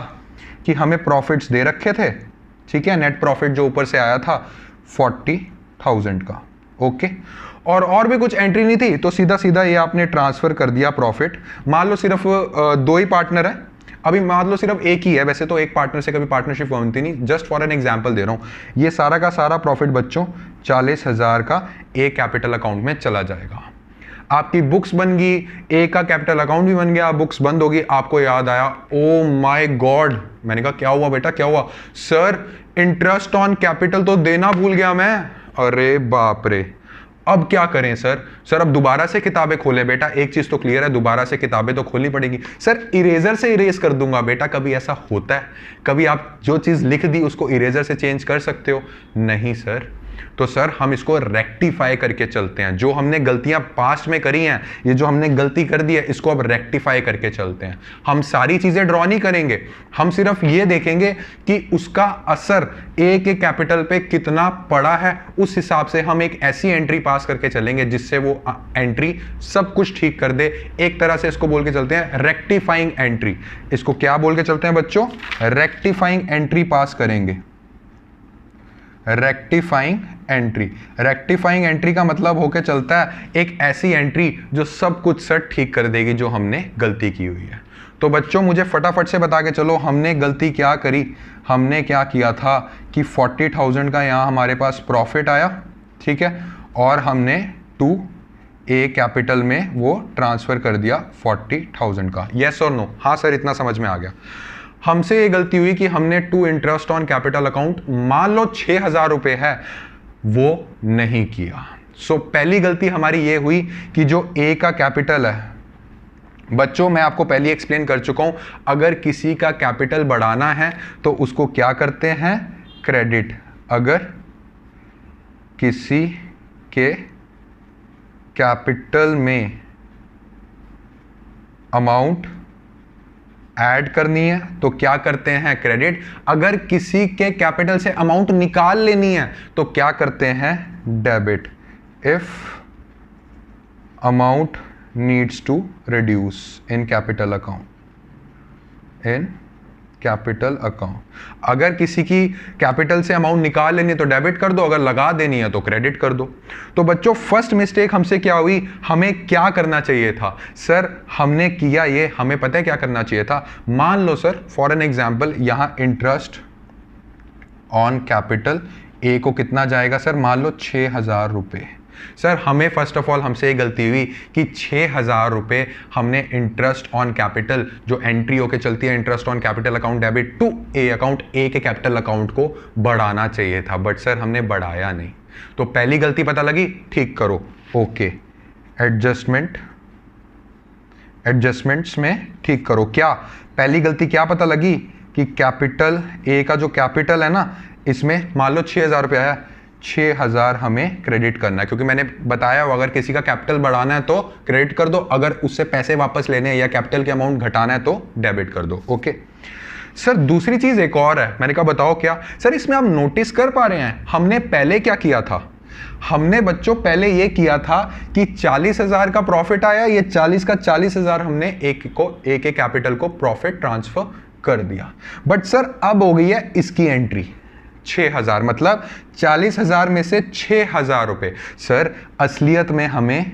कि हमें प्रॉफिट्स दे रखे थे, ठीक है, नेट प्रॉफिट जो ऊपर से आया था 40,000 का, ओके, और भी कुछ एंट्री नहीं थी, तो सीधा सीधा ये आपने ट्रांसफर कर दिया प्रॉफिट। मान लो सिर्फ दो ही पार्टनर है, अभी मान लो सिर्फ एक ही है, वैसे तो एक पार्टनर से कभी पार्टनरशिप बनती नहीं, जस्ट फॉर एन एग्जांपल दे रहा हूं। ये सारा का सारा प्रॉफिट बच्चों 40,000 का ए कैपिटल अकाउंट में चला जाएगा। आपकी बुक्स बन गई, ए का कैपिटल अकाउंट भी बन गया, बुक्स बंद होगी, आपको याद आया ओ माय गॉड, मैंने कहा क्या हुआ बेटा, क्या हुआ? सर इंटरेस्ट ऑन कैपिटल तो देना भूल गया मैं। अरे बाप रे, अब क्या करें सर? सर अब दोबारा से किताबें खोलें बेटा, एक चीज तो क्लियर है, दोबारा से किताबें तो खोलनी पड़ेगी। सर इरेजर से इरेज कर दूंगा बेटा। कभी ऐसा होता है? कभी आप जो चीज लिख दी उसको इरेजर से चेंज कर सकते हो? नहीं सर। तो सर हम इसको रेक्टिफाई करके चलते हैं। जो हमने गलतियां पास्ट में करी हैं, ये जो हमने गलती कर दी है, इसको अब रेक्टिफाई करके चलते हैं। हम सारी चीजें ड्रॉ नहीं करेंगे, हम सिर्फ ये देखेंगे कि उसका असर ए के कैपिटल पे कितना पड़ा है, उस हिसाब से हम एक ऐसी एंट्री पास करके चलेंगे जिससे वो एंट्री सब कुछ ठीक कर दे। एक तरह से इसको बोल के चलते हैं रेक्टिफाइंग एंट्री। इसको क्या बोल के चलते हैं बच्चों? रेक्टिफाइंग एंट्री पास करेंगे। रेक्टिफाइंग एंट्री, रेक्टिफाइंग एंट्री का मतलब होके चलता है एक ऐसी एंट्री जो सब कुछ सर ठीक कर देगी जो हमने गलती की हुई है। तो बच्चों मुझे फटाफट से बता के चलो हमने गलती क्या करी। हमने क्या किया था कि 40,000 का यहाँ हमारे पास प्रॉफिट आया, ठीक है, और हमने टू ए कैपिटल में वो ट्रांसफर कर दिया 40,000 का। यस और नो? हाँ सर इतना समझ में आ गया। हमसे ये गलती हुई कि हमने to interest on capital account, मान लो 6,000 रुपए है, वो नहीं किया। सो पहली गलती हमारी ये हुई कि जो ए का कैपिटल है, बच्चों मैं आपको पहले एक्सप्लेन कर चुका हूं, अगर किसी का कैपिटल बढ़ाना है तो उसको क्या करते हैं? क्रेडिट। अगर किसी के कैपिटल में अमाउंट ऐड करनी है तो क्या करते हैं? क्रेडिट। अगर किसी के कैपिटल से अमाउंट निकाल लेनी है तो क्या करते हैं? Debit. If amount needs to reduce in capital account, in capital account, अगर किसी की कैपिटल से अमाउंट निकाल लेनी है तो डेबिट कर दो, अगर लगा देनी है तो क्रेडिट कर दो। तो बच्चों फर्स्ट मिस्टेक हमसे क्या हुई? हमें क्या करना चाहिए था? सर हमने किया ये, हमें पता है क्या करना चाहिए था। मान लो सर फॉर एन एग्जांपल यहाँ इंटरेस्ट ऑन कैपिटल ए को कितना जाएगा सर, मान लो 6,000 रुपये। सर हमें फर्स्ट ऑफ ऑल हमसे ये गलती हुई कि 6,000 रुपये हमने इंटरेस्ट ऑन कैपिटल जो एंट्री होके चलती है, interest on capital account debit to A account, A के कैपिटल अकाउंट को बढ़ाना चाहिए था, बट सर हमने बढ़ाया नहीं। तो पहली गलती पता लगी, ठीक करो। ओके, एडजस्टमेंट्स में ठीक करो। क्या पहली गलती क्या पता लगी कि कैपिटल ए का जो कैपिटल है ना, इसमें मान लो 6,000 रुपये आया, 6,000 हमें क्रेडिट करना है, क्योंकि मैंने बताया अगर किसी का कैपिटल बढ़ाना है तो क्रेडिट कर दो, अगर उससे पैसे वापस लेने हैं या कैपिटल के अमाउंट घटाना है तो डेबिट कर दो। ओके सर, दूसरी चीज एक और है, मैंने कहा बताओ क्या। सर इसमें आप नोटिस कर पा रहे हैं हमने पहले क्या किया था, हमने बच्चों पहले ये किया था कि 40,000 का प्रॉफिट आया, ये 40 का 40,000 हमने एक के कैपिटल को प्रॉफिट ट्रांसफर कर दिया। बट सर अब हो गई है इसकी एंट्री 6,000, मतलब 40,000 में से 6,000 रुपये। सर असलियत में हमें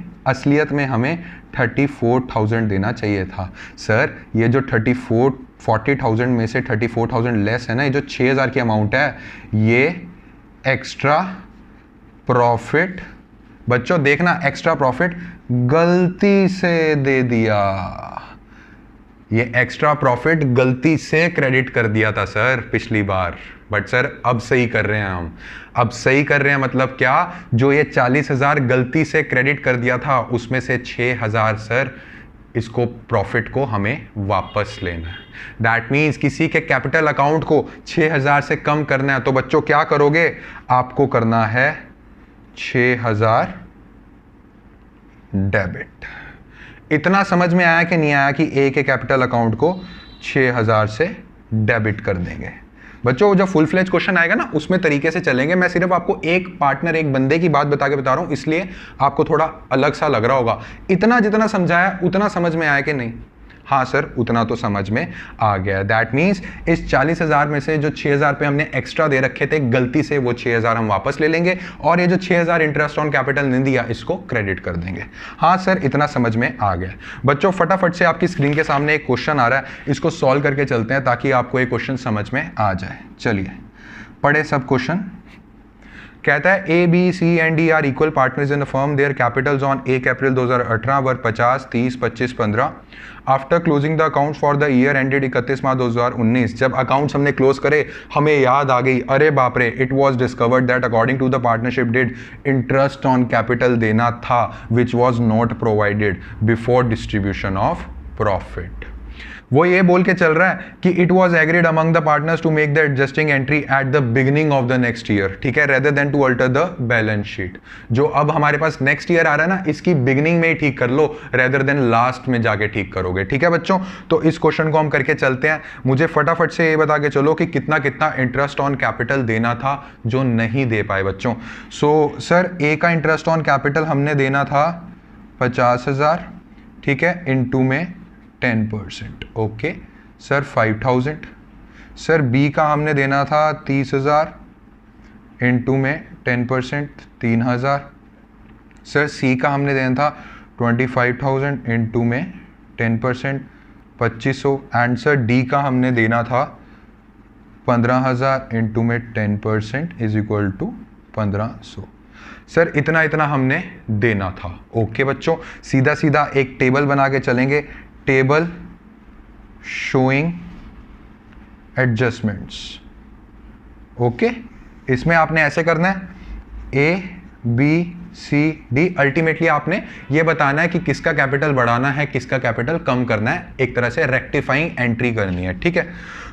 34,000 देना चाहिए था। सर ये जो 40,000 में से 34,000 लेस है ना, ये जो 6,000 की अमाउंट है, ये एक्स्ट्रा प्रॉफिट, बच्चों देखना एक्स्ट्रा प्रॉफिट गलती से दे दिया, ये एक्स्ट्रा प्रॉफिट गलती से क्रेडिट कर दिया था सर पिछली बार। बट सर अब सही कर रहे हैं हम, अब सही कर रहे हैं, मतलब क्या, जो ये 40,000 गलती से क्रेडिट कर दिया था उसमें से 6,000 सर इसको प्रॉफिट को हमें वापस लेना है। दैट मीन्स किसी के कैपिटल अकाउंट को 6,000 से कम करना है, तो बच्चों क्या करोगे, आपको करना है 6,000 डेबिट। इतना समझ में आया कि नहीं आया कि ए के कैपिटल अकाउंट को 6,000 से डेबिट कर देंगे। बच्चों जब फुल फ्लेज क्वेश्चन आएगा ना उसमें तरीके से चलेंगे, मैं सिर्फ आपको एक पार्टनर एक बंदे की बात बता रहा हूं, इसलिए आपको थोड़ा अलग सा लग रहा होगा। इतना जितना समझाया उतना समझ में आया कि नहीं? हाँ सर उतना तो समझ में आ गया। दैट मीन्स इस 40,000 में से जो 6,000 रुपये हमने एक्स्ट्रा दे रखे थे गलती से, वो 6,000 हम वापस ले लेंगे और ये जो 6,000 इंटरेस्ट ऑन कैपिटल नहीं दिया इसको क्रेडिट कर देंगे। हाँ सर इतना समझ में आ गया। बच्चों फटाफट से आपकी स्क्रीन के सामने एक क्वेश्चन आ रहा है, इसको सॉल्व करके चलते हैं ताकि आपको एक क्वेश्चन समझ में आ जाए। चलिए पढ़े सब क्वेश्चन। कहता है A B C and D are equal partners in the firm, their capitals on 1 April 2018 were 50, 30, 25, 15। After closing the accounts for the year ended 31 March 2019, जब अकाउंट्स हमने क्लोज करे हमें याद आ गई, अरे बाप रे, it was discovered that according to the partnership deed interest on capital देना था which was not provided before distribution of profit. वो ये बोल के चल रहा है कि it was agreed among the partners to make the adjusting entry at the beginning of the next year, ठीक है, rather than to alter the balance sheet. जो अब हमारे पास नेक्स्ट ईयर आ रहा है ना, इसकी बिगिनिंग में ही ठीक कर लो रेदर देन लास्ट में जाके ठीक करोगे। ठीक है बच्चों, तो इस क्वेश्चन को हम करके चलते हैं। मुझे फटाफट से ये बता के चलो कि कितना कितना इंटरेस्ट ऑन कैपिटल देना था जो नहीं दे पाए बच्चों। सो सर ए का इंटरेस्ट ऑन कैपिटल हमने देना था 50,000, ठीक है, इनटू में 10%, ओके सर 5,000। सर बी का हमने देना था 30,000 इनटू में 10%, 3,000। सर सी का हमने देना था 25,000 इनटू में 10%, 2,500। एंड सर डी का हमने देना था 15,000 इनटू में 10% इज इक्वल टू 1,500। सर इतना इतना हमने देना था। ओके बच्चों, सीधा सीधा एक टेबल बना के चलेंगे, टेबल शोइंग एडजस्टमेंट्स। ओके, इसमें आपने ऐसे करना है A B C D, ultimately आपने ये बताना है कि किसका कैपिटल बढ़ाना है किसका कैपिटल कम करना है, एक तरह से रेक्टिफाइंग एंट्री करनी है। ठीक है,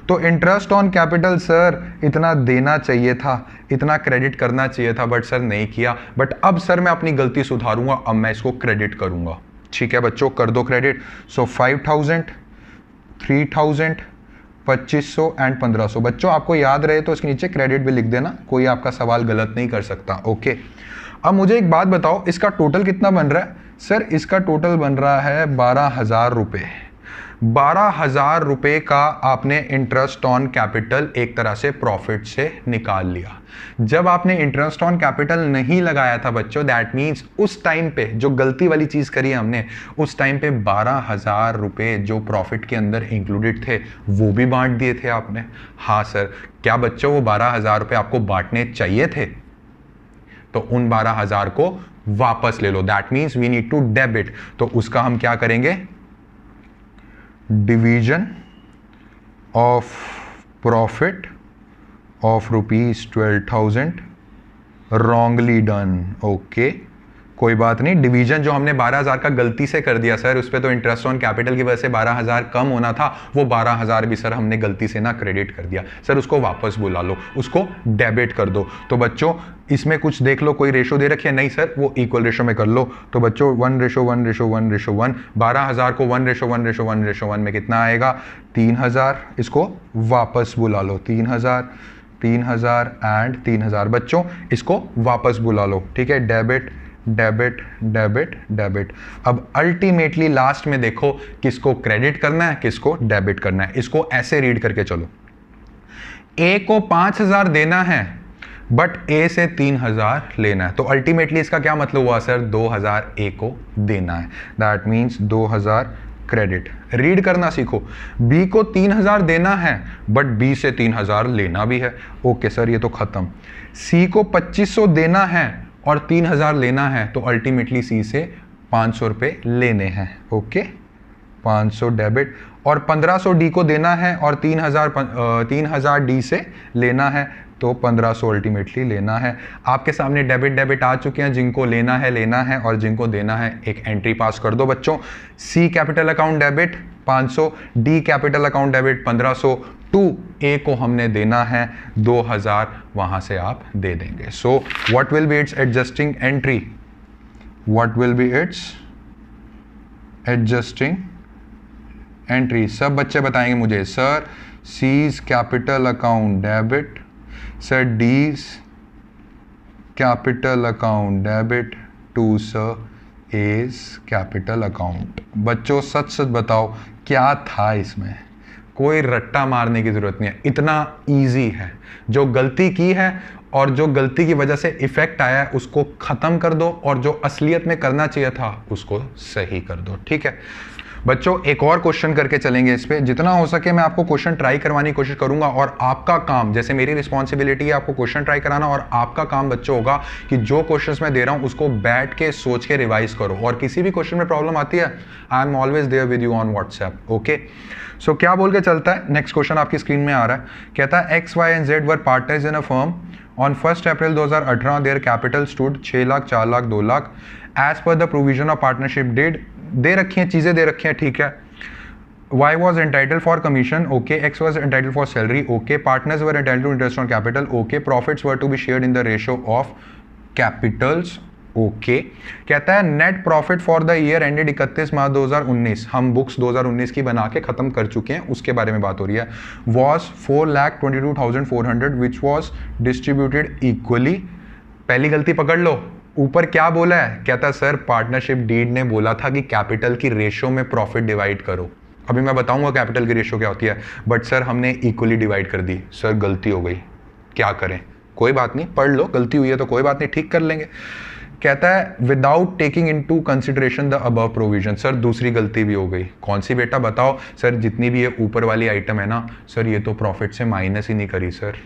तो इंटरेस्ट ऑन कैपिटल सर इतना देना चाहिए था, इतना क्रेडिट करना चाहिए था, बट सर नहीं किया। बट अब सर मैं अपनी गलती सुधारूंगा, अब मैं इसको क्रेडिट करूंगा। ठीक है बच्चों, कर दो क्रेडिट। So 5,000, 3,000, 2,500 and 1,500। बच्चों आपको याद रहे तो इसके नीचे क्रेडिट भी लिख देना, कोई आपका सवाल गलत नहीं कर सकता। ओके, अब मुझे एक बात बताओ, इसका टोटल कितना बन रहा है? सर इसका टोटल बन रहा है 12,000 रुपये। 12,000 रुपये का आपने इंटरेस्ट ऑन कैपिटल एक तरह से प्रॉफिट से निकाल लिया। जब आपने इंटरेस्ट ऑन कैपिटल नहीं लगाया था बच्चों, दैट मीन्स उस टाइम पे जो गलती वाली चीज करी हमने, उस टाइम पे 12,000 रुपये जो प्रॉफिट के अंदर इंक्लूडेड थे वो भी बांट दिए थे आपने। हाँ सर, क्या बच्चों वो 12,000 रुपये आपको बांटने चाहिए थे? तो उन 12,000 को वापस ले लो, that means we need to debit. तो उसका हम क्या करेंगे? Division of profit of ₹12,000 wrongly done. Okay, कोई बात नहीं, डिवीजन जो हमने 12,000 का गलती से कर दिया सर, उस पर तो इंटरेस्ट ऑन कैपिटल की वजह से 12,000 कम होना था, वो 12,000 भी सर हमने गलती से ना क्रेडिट कर दिया। सर उसको वापस बुला लो, उसको डेबिट कर दो। तो बच्चों इसमें कुछ देख लो, कोई रेशो दे रखी है? नहीं सर, वो इक्वल रेशो में कर लो। तो बच्चों 1:1:1:1, 12,000 को 1:1:1:1 में कितना आएगा? 3,000। इसको वापस बुला लो, 3,000 एंड 3,000। बच्चों इसको वापस बुला लो, ठीक है? Debit debit debit debit. अब अल्टीमेटली लास्ट में देखो किसको क्रेडिट करना है, किसको डेबिट करना है। इसको ऐसे रीड करके चलो, ए को 5,000 देना है बट ए से 3,000 लेना है। तो अल्टीमेटली इसका क्या मतलब हुआ सर? 2,000 ए को देना है, दैट मीन्स 2,000 क्रेडिट। रीड करना सीखो, बी को 3,000 देना है बट बी से 3,000 लेना भी है। ओके सर, ये तो खत्म। सी को 2,500 देना है और 3,000 लेना है, तो अल्टीमेटली सी से 500 रुपये लेने हैं। Okay, 500 debit. और 1,500 डी को देना है और 3,000 डी से लेना है, तो 1,500 अल्टीमेटली लेना है। आपके सामने डेबिट डेबिट आ चुके हैं, जिनको लेना है और जिनको देना है एक एंट्री पास कर दो बच्चों। C capital account debit 500, D capital account debit 1,500, to A को हमने देना है 2,000, वहां से आप दे देंगे। So what will be its adjusting entry? What will be its adjusting entry? सब बच्चे बताएंगे मुझे। Sir C's capital account debit, sir D's capital account debit, to sir A's capital account. बच्चों सच सच बताओ क्या था इसमें? कोई रट्टा मारने की जरूरत नहीं है, इतना इजी है। जो गलती की है और जो गलती की वजह से इफेक्ट आया है उसको खत्म कर दो, और जो असलियत में करना चाहिए था उसको सही कर दो, ठीक है बच्चों? एक और क्वेश्चन करके चलेंगे इस पे। जितना हो सके मैं आपको क्वेश्चन ट्राई करवाने की कोशिश करूंगा, और आपका काम, जैसे मेरी रिस्पॉन्सिबिलिटी है आपको क्वेश्चन ट्राई कराना, और आपका काम बच्चों होगा कि जो क्वेश्चंस मैं दे रहा हूं उसको बैठ के सोच के रिवाइज करो। और किसी भी क्वेश्चन में प्रॉब्लम आती है, I am always there with you on WhatsApp. Okay, so क्या बोल के चलता है? नेक्स्ट क्वेश्चन आपकी स्क्रीन में आ रहा है, कहता है X Y and Z were partners in a firm on 1 April 2018, their capital stood 6 lakh, 4 lakh, 2 lakh as per the provision of partnership deed. दे रखी हैं, चीजें दे रखी हैं, ठीक है? Y was entitled for commission, okay. X was entitled for salary, okay. Partners were entitled to interest on capital, okay. Profits were to be shared in the ratio of capitals, okay. कहता है net profit for the year ended 31 March 2019, हम books 2019 की बना के खत्म कर चुके हैं, उसके बारे में बात हो रही है। was 4,22,400 which was distributed equally। पहली गलती पकड़ लो, ऊपर क्या बोला है? कहता सर पार्टनरशिप डीड ने बोला था कि कैपिटल की रेशो में प्रॉफिट डिवाइड करो। अभी मैं बताऊंगा कैपिटल की रेशो क्या होती है, बट सर हमने इक्वली डिवाइड कर दी। सर गलती हो गई, क्या करें? कोई बात नहीं, पढ़ लो, गलती हुई है तो कोई बात नहीं, ठीक कर लेंगे। कहता है without taking into consideration the above provision. Sir दूसरी गलती भी हो गई। कौन सी बेटा बताओ? सर जितनी भी ये ऊपर वाली आइटम है ना सर, ये तो प्रॉफिट से माइनस ही नहीं करी। सर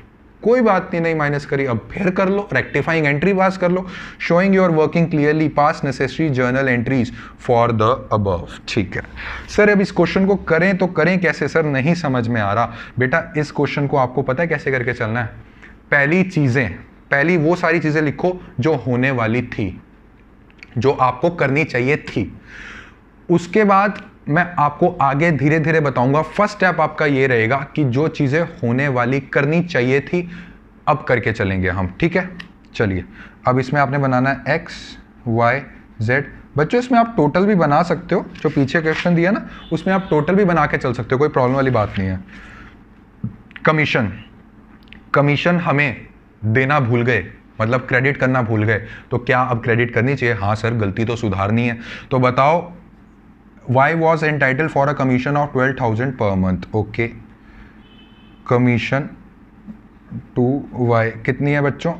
कोई बात नहीं माइनस करी, अब फिर कर लो, रेक्टिफाइंग एंट्री पास कर लो। Showing your working clearly, pass necessary journal entries for the above. ठीक है सर, अब इस क्वेश्चन को करें तो करें कैसे? सर नहीं समझ में आ रहा। बेटा इस क्वेश्चन को आपको पता है कैसे करके चलना है? पहली वो सारी चीजें लिखो जो होने वाली थी, जो आपको करनी चाहिए थी। उसके बाद मैं आपको आगे धीरे धीरे बताऊंगा। फर्स्ट स्टेप आपका ये रहेगा कि जो चीजें होने वाली करनी चाहिए थी अब करके चलेंगे हम, ठीक है? चलिए अब इसमें आपने बनाना है एक्स वाई जेड। बच्चों इसमें आप टोटल भी बना सकते हो, जो पीछे क्वेश्चन दिया ना उसमें आप टोटल भी बना के चल सकते हो, कोई प्रॉब्लम वाली बात नहीं है। कमीशन हमें देना भूल गए, मतलब क्रेडिट करना भूल गए, तो क्या अब क्रेडिट करनी चाहिए? हाँ सर गलती तो सुधारनी है। तो बताओ Y was entitle for a commission of 12,000 per month. Okay, commission to Y कितनी है बच्चों?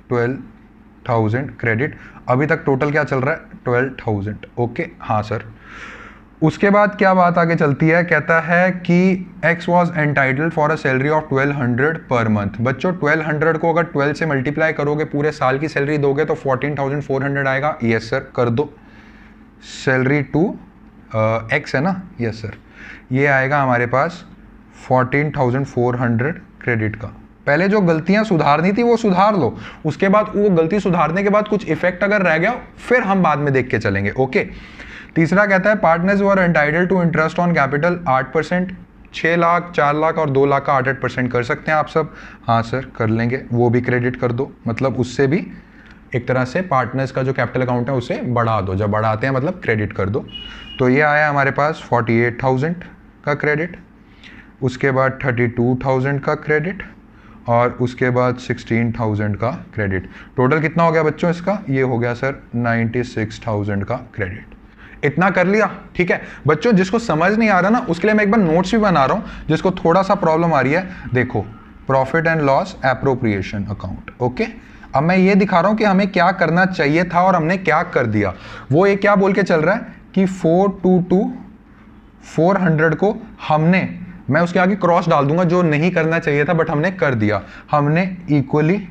12,000 क्रेडिट. अभी तक टोटल क्या चल रहा है? 12,000. ओके, हाँ सर. उसके बाद क्या बात आगे चलती है, कहता है कि x was entitled for a salary of 1200 per month. बच्चों 1200 को अगर 12 से मल्टीप्लाई करोगे, पूरे साल की सैलरी दोगे तो 14,400 आएगा. यस सर, कर दो. सैलरी टू x है ना? Yes sir. ये आएगा हमारे पास 14,400 क्रेडिट का. पहले जो गलतियां सुधारनी थी वो सुधार लो, उसके बाद वो गलती सुधारने के बाद कुछ इफेक्ट अगर रह गया फिर हम बाद में देख के चलेंगे. ओके. तीसरा कहता है partners were entitled to interest on capital 8%. 6 lakh, 4 lakh और 2 लाख का 8% कर सकते हैं आप सब. हाँ सर, कर लेंगे. वो भी क्रेडिट कर दो. मतलब उससे भी एक तरह से पार्टनर्स का जो कैपिटल अकाउंट है उसे बढ़ा दो. जब बढ़ाते हैं मतलब क्रेडिट कर दो. तो ये आया हमारे पास 48,000 का क्रेडिट. उसके बाद 32,000 का क्रेडिट और उसके बाद 16,000 का क्रेडिट. टोटल कितना हो गया बच्चों इसका? ये हो गया सर 96,000 का क्रेडिट. इतना कर लिया. ठीक है बच्चों, जिसको समझ नहीं आ रहा ना उसके लिए मैं एक बार नोट्स भी बना रहा हूं. जिसको थोड़ा सा प्रॉब्लम आ रही है, देखो profit and loss appropriation account. Okay, अब मैं ये दिखा रहा हूं कि हमें क्या करना चाहिए था और हमने क्या कर दिया. वो ये क्या बोल के चल रहा है कि 400 को हमने, मैं उसके आगे क्रॉस डाल दूंगा, जो नहीं करना चाहिए था बट हमने कर दिया. हमने इक्वली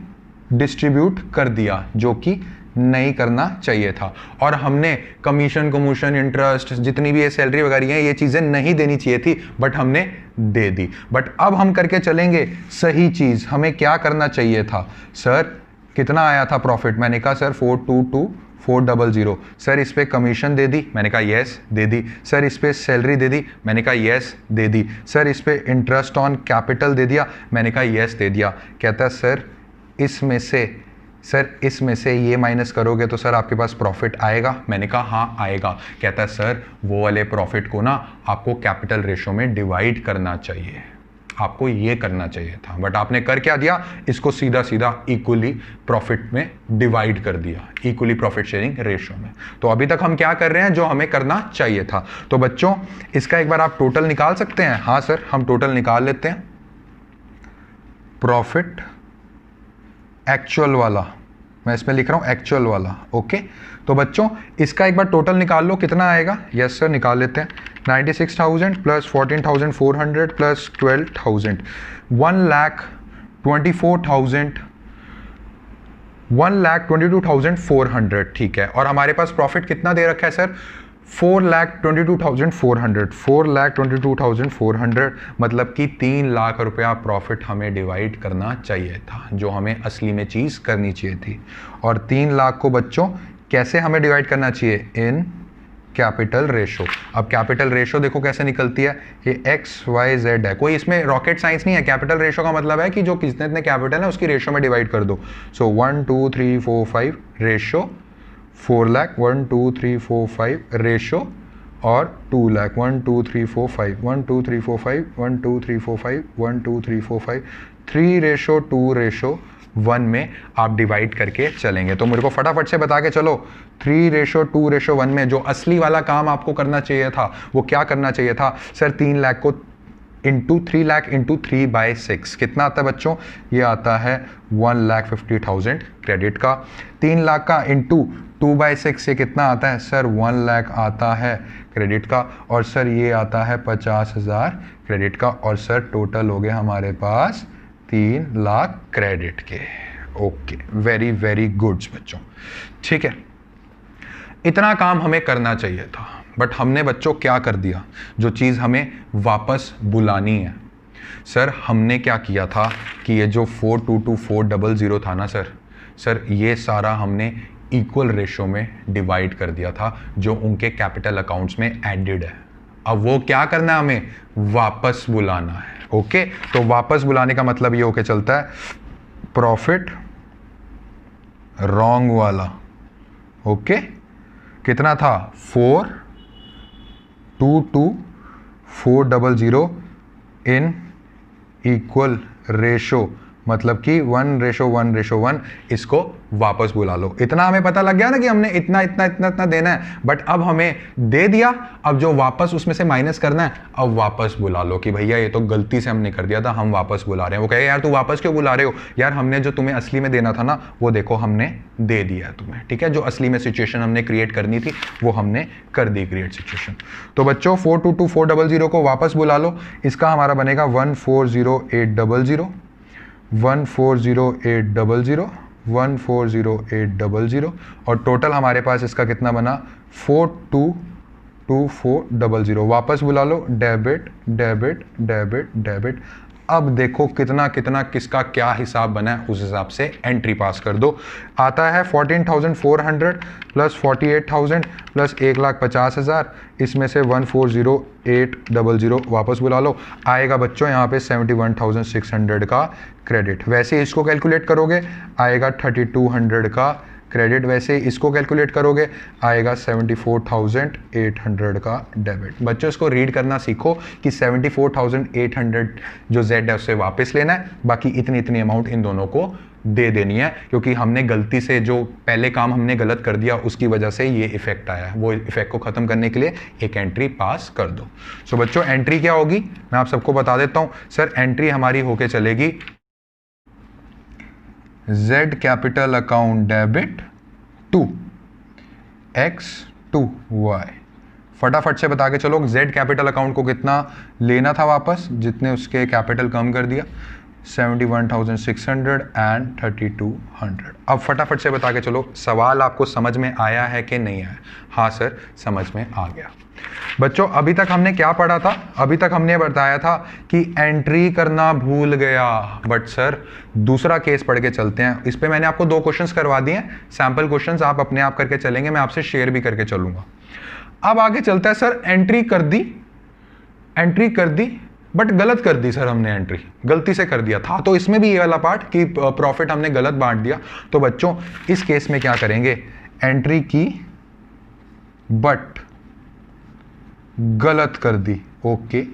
डिस्ट्रीब्यूट कर दिया जो कि नहीं करना चाहिए था. और हमने कमीशन, कमोशन, इंटरेस्ट, जितनी भी ये सैलरी वगैरह हैं, ये चीज़ें नहीं देनी चाहिए थी बट हमने दे दी. बट अब हम करके चलेंगे सही चीज़. हमें क्या करना चाहिए था? सर कितना आया था प्रॉफिट? मैंने कहा सर 422,400. सर इस पे कमीशन दे दी? मैंने कहा यस दे दी. सर इस पे सैलरी दे दी? मैंने कहा यस दे दी. सर इस पे इंटरेस्ट ऑन कैपिटल दे दिया? मैंने कहा यस दे दिया. कहता है सर इसमें से ये माइनस करोगे तो सर आपके पास प्रॉफिट आएगा? मैंने कहा हाँ आएगा. कहता है सर वो वाले प्रॉफिट को ना आपको कैपिटल रेशो में डिवाइड करना चाहिए, आपको ये करना चाहिए था. बट आपने कर क्या दिया? इसको सीधा सीधा इक्वली प्रॉफिट में डिवाइड कर दिया, इक्वली प्रॉफिट शेयरिंग रेशो में. तो अभी तक हम क्या कर रहे हैं? जो हमें करना चाहिए था. तो बच्चों इसका एक बार आप टोटल निकाल सकते हैं? हाँ सर, हम टोटल निकाल लेते हैं. प्रॉफिट एक्चुअल वाला, मैं इसमें लिख रहा हूं एक्चुअल वाला. ओके, तो बच्चों इसका एक बार टोटल निकाल लो, कितना आएगा? यस सर, निकाल लेते हैं. 96,000 प्लस 14,400 प्लस 12,000, 1,22,400. ठीक है, और हमारे पास प्रॉफिट कितना दे रखा है सर? 4,22,400. मतलब कि 3 लाख रुपया प्रॉफिट हमें डिवाइड करना चाहिए था, जो हमें असली में चीज़ करनी चाहिए थी. और 3 लाख को बच्चों कैसे हमें डिवाइड करना चाहिए? In capital ratio. अब कैपिटल रेशो देखो कैसे निकलती है, ये XYZ है, कोई इसमें रॉकेट साइंस नहीं है. कैपिटल रेशो का मतलब है कि जो कितने कैपिटल है उसकी रेशो में डिवाइड कर दो. सो 1 2 3 4 5 रेशो 4 लाख, 1 2 3 4 5 रेशो और 2 लाख, 1 2 3 4 5 1 2 3 4 5 1 2 3 4 5 1 2 3 4 5 3:2:1 में आप डिवाइड करके चलेंगे. तो मेरे को फटाफट से बता के चलो, 3:2:1 में जो असली वाला काम आपको करना चाहिए था वो क्या करना चाहिए था? सर 3 लाख को इंटू 3 लाख इंटू 3/6 कितना आता है बच्चों? ये आता है 1,50,000 क्रेडिट का. 3 लाख का इंटू 2/6 ये कितना आता है? सर 1 लाख आता है क्रेडिट का. और सर ये आता है 50,000 क्रेडिट का. और सर टोटल हो गए हमारे पास 3 लाख क्रेडिट के. ओके, वेरी वेरी गुड्स बच्चों. ठीक है, इतना काम हमें करना चाहिए था बट हमने बच्चों क्या कर दिया? जो चीज़ हमें वापस बुलानी है. सर हमने क्या किया था कि ये जो 422,400 था ना सर ये सारा हमने इक्वल रेशो में डिवाइड कर दिया था जो उनके कैपिटल अकाउंट्स में एडेड है. अब वो क्या करना है? हमें वापस बुलाना है. ओके, तो वापस बुलाने का मतलब ये होके चलता है प्रॉफिट रॉन्ग वाला. ओके, कितना था? 422,400 इन इक्वल रेशो, मतलब कि 1:1:1 इसको वापस बुला लो। इतना हमें पता लग गया ना कि हमने इतना इतना इतना इतना देना है, बट अब हमें दे दिया, अब जो वापस उसमें से माइनस करना है अब वापस बुला लो कि भैया ये तो गलती से हमने कर दिया था, हम वापस बुला रहे हैं। वो कहे यार तू वापस क्यों बुला रहे हो, यार हमने जो तुम्हें असली में देना था ना वो देखो हमने दे दिया है तुम्हें, ठीक है। जो असली में सिचुएशन हमने क्रिएट करनी थी वो हमने कर दी क्रिएट सिचुएशन। तो बच्चों 422,400 को वापस बुला लो। इसका हमारा बनेगा 140,800, 140,800, 140,800 और टोटल हमारे पास इसका कितना बना 422400। वापस बुला लो, डेबिट डेबिट डेबिट डेबिट। अब देखो कितना कितना किसका क्या हिसाब बना है, उस हिसाब से एंट्री पास कर दो। आता है 14,400 प्लस 48,000 प्लस 1,50,000, इसमें से 140,800 वापस बुला लो। आएगा बच्चों यहाँ पे 71,600 का क्रेडिट। वैसे इसको कैलकुलेट करोगे आएगा 3,200 का क्रेडिट, वैसे इसको कैलकुलेट करोगे आएगा 74,800 का डेबिट। बच्चों इसको रीड करना सीखो कि 74,800 जो Z है उससे वापस लेना है, बाकी इतनी इतनी अमाउंट इन दोनों को दे देनी है, क्योंकि हमने गलती से जो पहले काम हमने गलत कर दिया उसकी वजह से ये इफेक्ट आया है। वो इफेक्ट को खत्म करने के लिए एक एंट्री पास कर दो। सो बच्चों एंट्री क्या होगी मैं आप सबको बता देता हूँ। सर एंट्री हमारी होके चलेगी Z capital account debit to X to Y। फटाफट से बता के चलो Z कैपिटल अकाउंट को कितना लेना था वापस, जितने उसके कैपिटल कम कर दिया 71,600 एंड 3,200। अब फटाफट से बता के चलो सवाल आपको समझ में आया है कि नहीं आया। हाँ सर समझ में आ गया। बच्चों अभी तक हमने क्या पढ़ा था, अभी तक हमने बताया था कि एंट्री करना भूल गया, बट सर दूसरा केस पढ़ के चलते हैं। इस पे मैंने आपको 2 क्वेश्चंस करवा दिए हैं, सैंपल क्वेश्चंस आप अपने आप करके चलेंगे, मैं आपसे शेयर भी करके चलूंगा। अब आगे चलता है सर एंट्री कर दी बट गलत कर दी सर, हमने एंट्री गलती से कर दिया था। तो इसमें भी ये वाला पार्ट कि प्रॉफिट हमने गलत बांट दिया। तो बच्चों इस केस में क्या करेंगे, एंट्री की बट गलत कर दी। ओके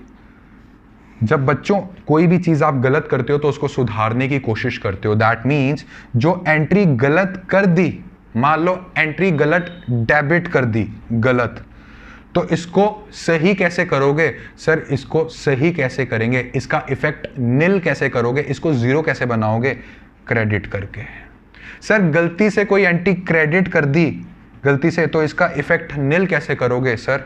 जब बच्चों कोई भी चीज आप गलत करते हो तो उसको सुधारने की कोशिश करते हो। दैट मीन्स जो एंट्री गलत कर दी, मान लो एंट्री गलत डेबिट कर दी गलत, तो इसको सही कैसे करोगे सर, इसको सही कैसे करेंगे, इसका इफेक्ट निल कैसे करोगे, इसको 0 कैसे बनाओगे, क्रेडिट करके। सर गलती से कोई एंट्री क्रेडिट कर दी गलती से, तो इसका इफेक्ट निल कैसे करोगे सर,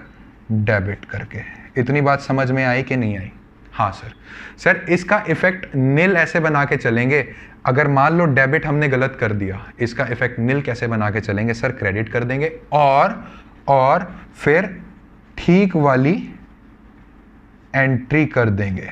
डेबिट करके। इतनी बात समझ में आई कि नहीं आई? हाँ सर। सर इसका इफेक्ट निल ऐसे बना के चलेंगे, अगर मान लो डेबिट हमने गलत कर दिया, इसका इफेक्ट निल कैसे बना के चलेंगे सर, क्रेडिट कर देंगे और फिर ठीक वाली एंट्री कर देंगे।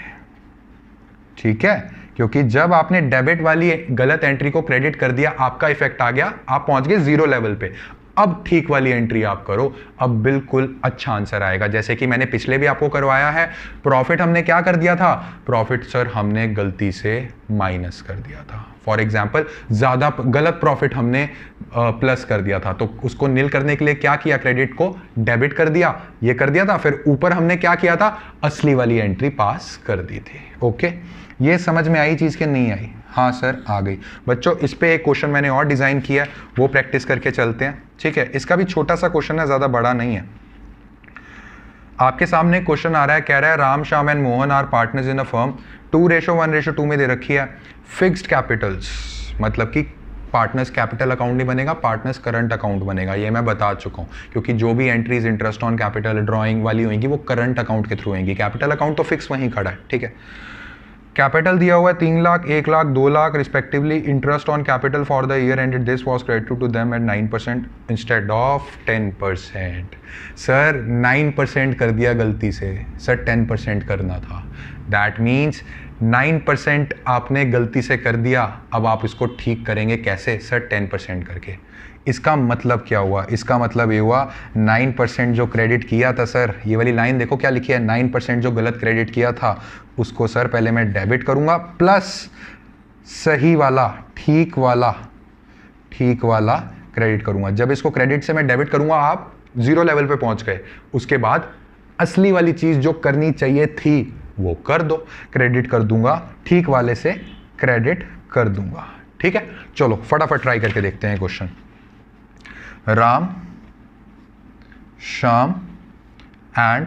ठीक है, क्योंकि जब आपने डेबिट वाली गलत एंट्री को क्रेडिट कर दिया आपका इफेक्ट आ गया, आप पहुंच गए 0 लेवल पे। अब ठीक वाली एंट्री आप करो, अब बिल्कुल अच्छा आंसर आएगा। जैसे कि मैंने पिछले भी आपको करवाया है, प्रॉफिट हमने क्या कर दिया था, प्रॉफिट सर हमने गलती से माइनस कर दिया था। फॉर एग्जाम्पल ज़्यादा गलत प्रॉफिट हमने प्लस कर दिया था, तो उसको निल करने के लिए क्या किया, क्रेडिट को डेबिट कर दिया, ये कर दिया था। फिर ऊपर हमने क्या किया था, असली वाली एंट्री पास कर दी थी। ओके, ये समझ में आई चीज़ कि नहीं आई? हाँ सर आ गई। बच्चों इस पे एक क्वेश्चन मैंने और डिज़ाइन किया है, वो प्रैक्टिस करके चलते हैं। ठीक है, इसका भी छोटा सा क्वेश्चन है, ज़्यादा बड़ा नहीं है। आपके सामने क्वेश्चन आ रहा है, कह रहा है Ram Shyam and Mohan are partners in a firm, 2:1:2 में दे रखी है। फिक्स्ड कैपिटल्स मतलब कि पार्टनर्स कैपिटल अकाउंट नहीं बनेगा, पार्टनर्स करंट अकाउंट बनेगा। ये मैं बता चुका हूँ, क्योंकि जो भी entries interest on capital drawing वाली होंगी वो करंट अकाउंट के थ्रू होंगी। कैपिटल अकाउंट तो फिक्स वहीं खड़ा है। ठीक है, कैपिटल दिया हुआ है 3 lakh, 1 lakh, 2 lakh respectively. Interest on capital for the year ended this was credited to them at 9% instead of 10%। Sir 9% कर दिया गलती से, सर 10% करना था। दैट मीन्स 9% आपने गलती से कर दिया, अब आप इसको ठीक करेंगे कैसे सर, 10% करके। इसका मतलब क्या हुआ, इसका मतलब ये हुआ 9% जो क्रेडिट किया था सर, ये वाली लाइन देखो क्या लिखी है, 9% जो गलत क्रेडिट किया था उसको सर पहले मैं डेबिट करूंगा, प्लस सही वाला ठीक वाला क्रेडिट करूंगा। जब इसको क्रेडिट से मैं डेबिट करूंगा आप 0 लेवल पे पहुंच गए। उसके बाद असली वाली चीज जो करनी चाहिए थी वो कर दो, क्रेडिट कर दूंगा, ठीक वाले से क्रेडिट कर दूंगा। ठीक है, चलो फटाफट ट्राई करके देखते हैं क्वेश्चन। राम, श्याम एंड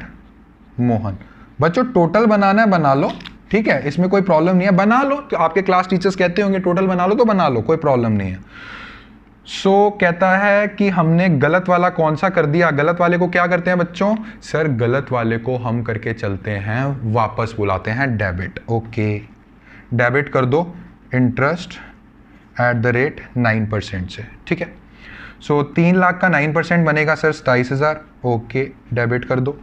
मोहन। बच्चों टोटल बनाना है, बना लो, ठीक है, इसमें कोई प्रॉब्लम नहीं है, बना लो। तो आपके क्लास टीचर्स कहते होंगे टोटल बना लो, तो बना लो, कोई प्रॉब्लम नहीं है। कहता है कि हमने गलत वाला कौन सा कर दिया। गलत वाले को क्या करते हैं बच्चों? सर गलत वाले को हम करके चलते हैं, वापस बुलाते हैं डेबिट। ओके, डेबिट कर दो इंटरेस्ट एट द रेट 9% से। ठीक है, 3 लाख का 9% बनेगा सर 27,000। ओके, डेबिट कर दो।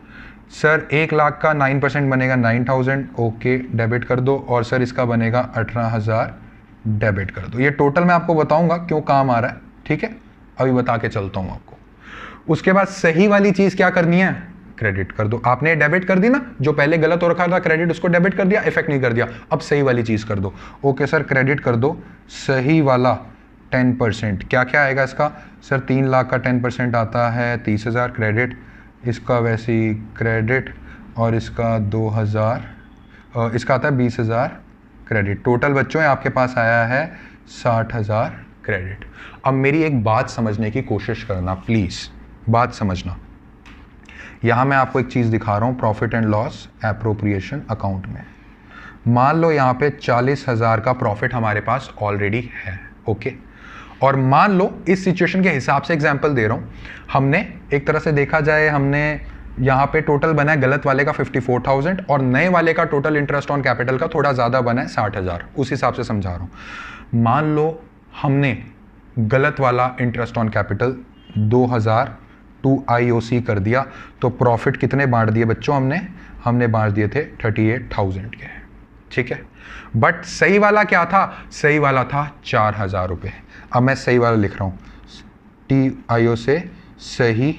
सर 1 लाख का 9% बनेगा 9,000। ओके, डेबिट कर दो। और सर इसका बनेगा 18,000, डेबिट कर दो। ये टोटल मैं आपको बताऊंगा क्यों काम आ रहा है, ठीक है, अभी बता के चलता हूं आपको। उसके बाद सही वाली चीज क्या करनी है? क्रेडिट कर दो। आपने डेबिट कर दी ना, जो पहले गलत हो रखा था क्रेडिट, उसको डेबिट कर दिया, इफेक्ट नहीं कर दिया। अब सही वाली चीज कर दो। ओके सर, क्रेडिट कर दो सही वाला 10%। क्या क्या आएगा इसका? सर 3 लाख का 10% आता है 30,000 क्रेडिट, इसका वैसे ही क्रेडिट, और इसका 2,000, इसका आता है 20,000 क्रेडिट। टोटल बच्चों आपके पास आया है 60,000 क्रेडिट। अब मेरी एक बात समझने की कोशिश करना प्लीज़, बात समझना। यहाँ मैं आपको एक चीज़ दिखा रहा हूँ, profit and loss appropriation account में। मान लो यहाँ पे 40,000 का प्रॉफिट हमारे पास ऑलरेडी है। ओके, और मान लो इस सिचुएशन के हिसाब से एग्जांपल दे रहा हूँ, हमने एक तरह से देखा जाए, हमने यहाँ पे टोटल बना है गलत वाले का 54,000 और नए वाले का टोटल इंटरेस्ट ऑन कैपिटल का थोड़ा ज़्यादा बना है 60,000। उस हिसाब से समझा रहा हूँ। मान लो हमने गलत वाला interest on capital 2,000 to IOC कर दिया, तो प्रॉफिट कितने बांट दिए बच्चों? हमने बांट दिए थे 38,000 के। ठीक है, बट सही वाला क्या था? सही वाला था 4,000 रुपये। अब मैं सही वाला लिख रहा हूँ, TIO से सही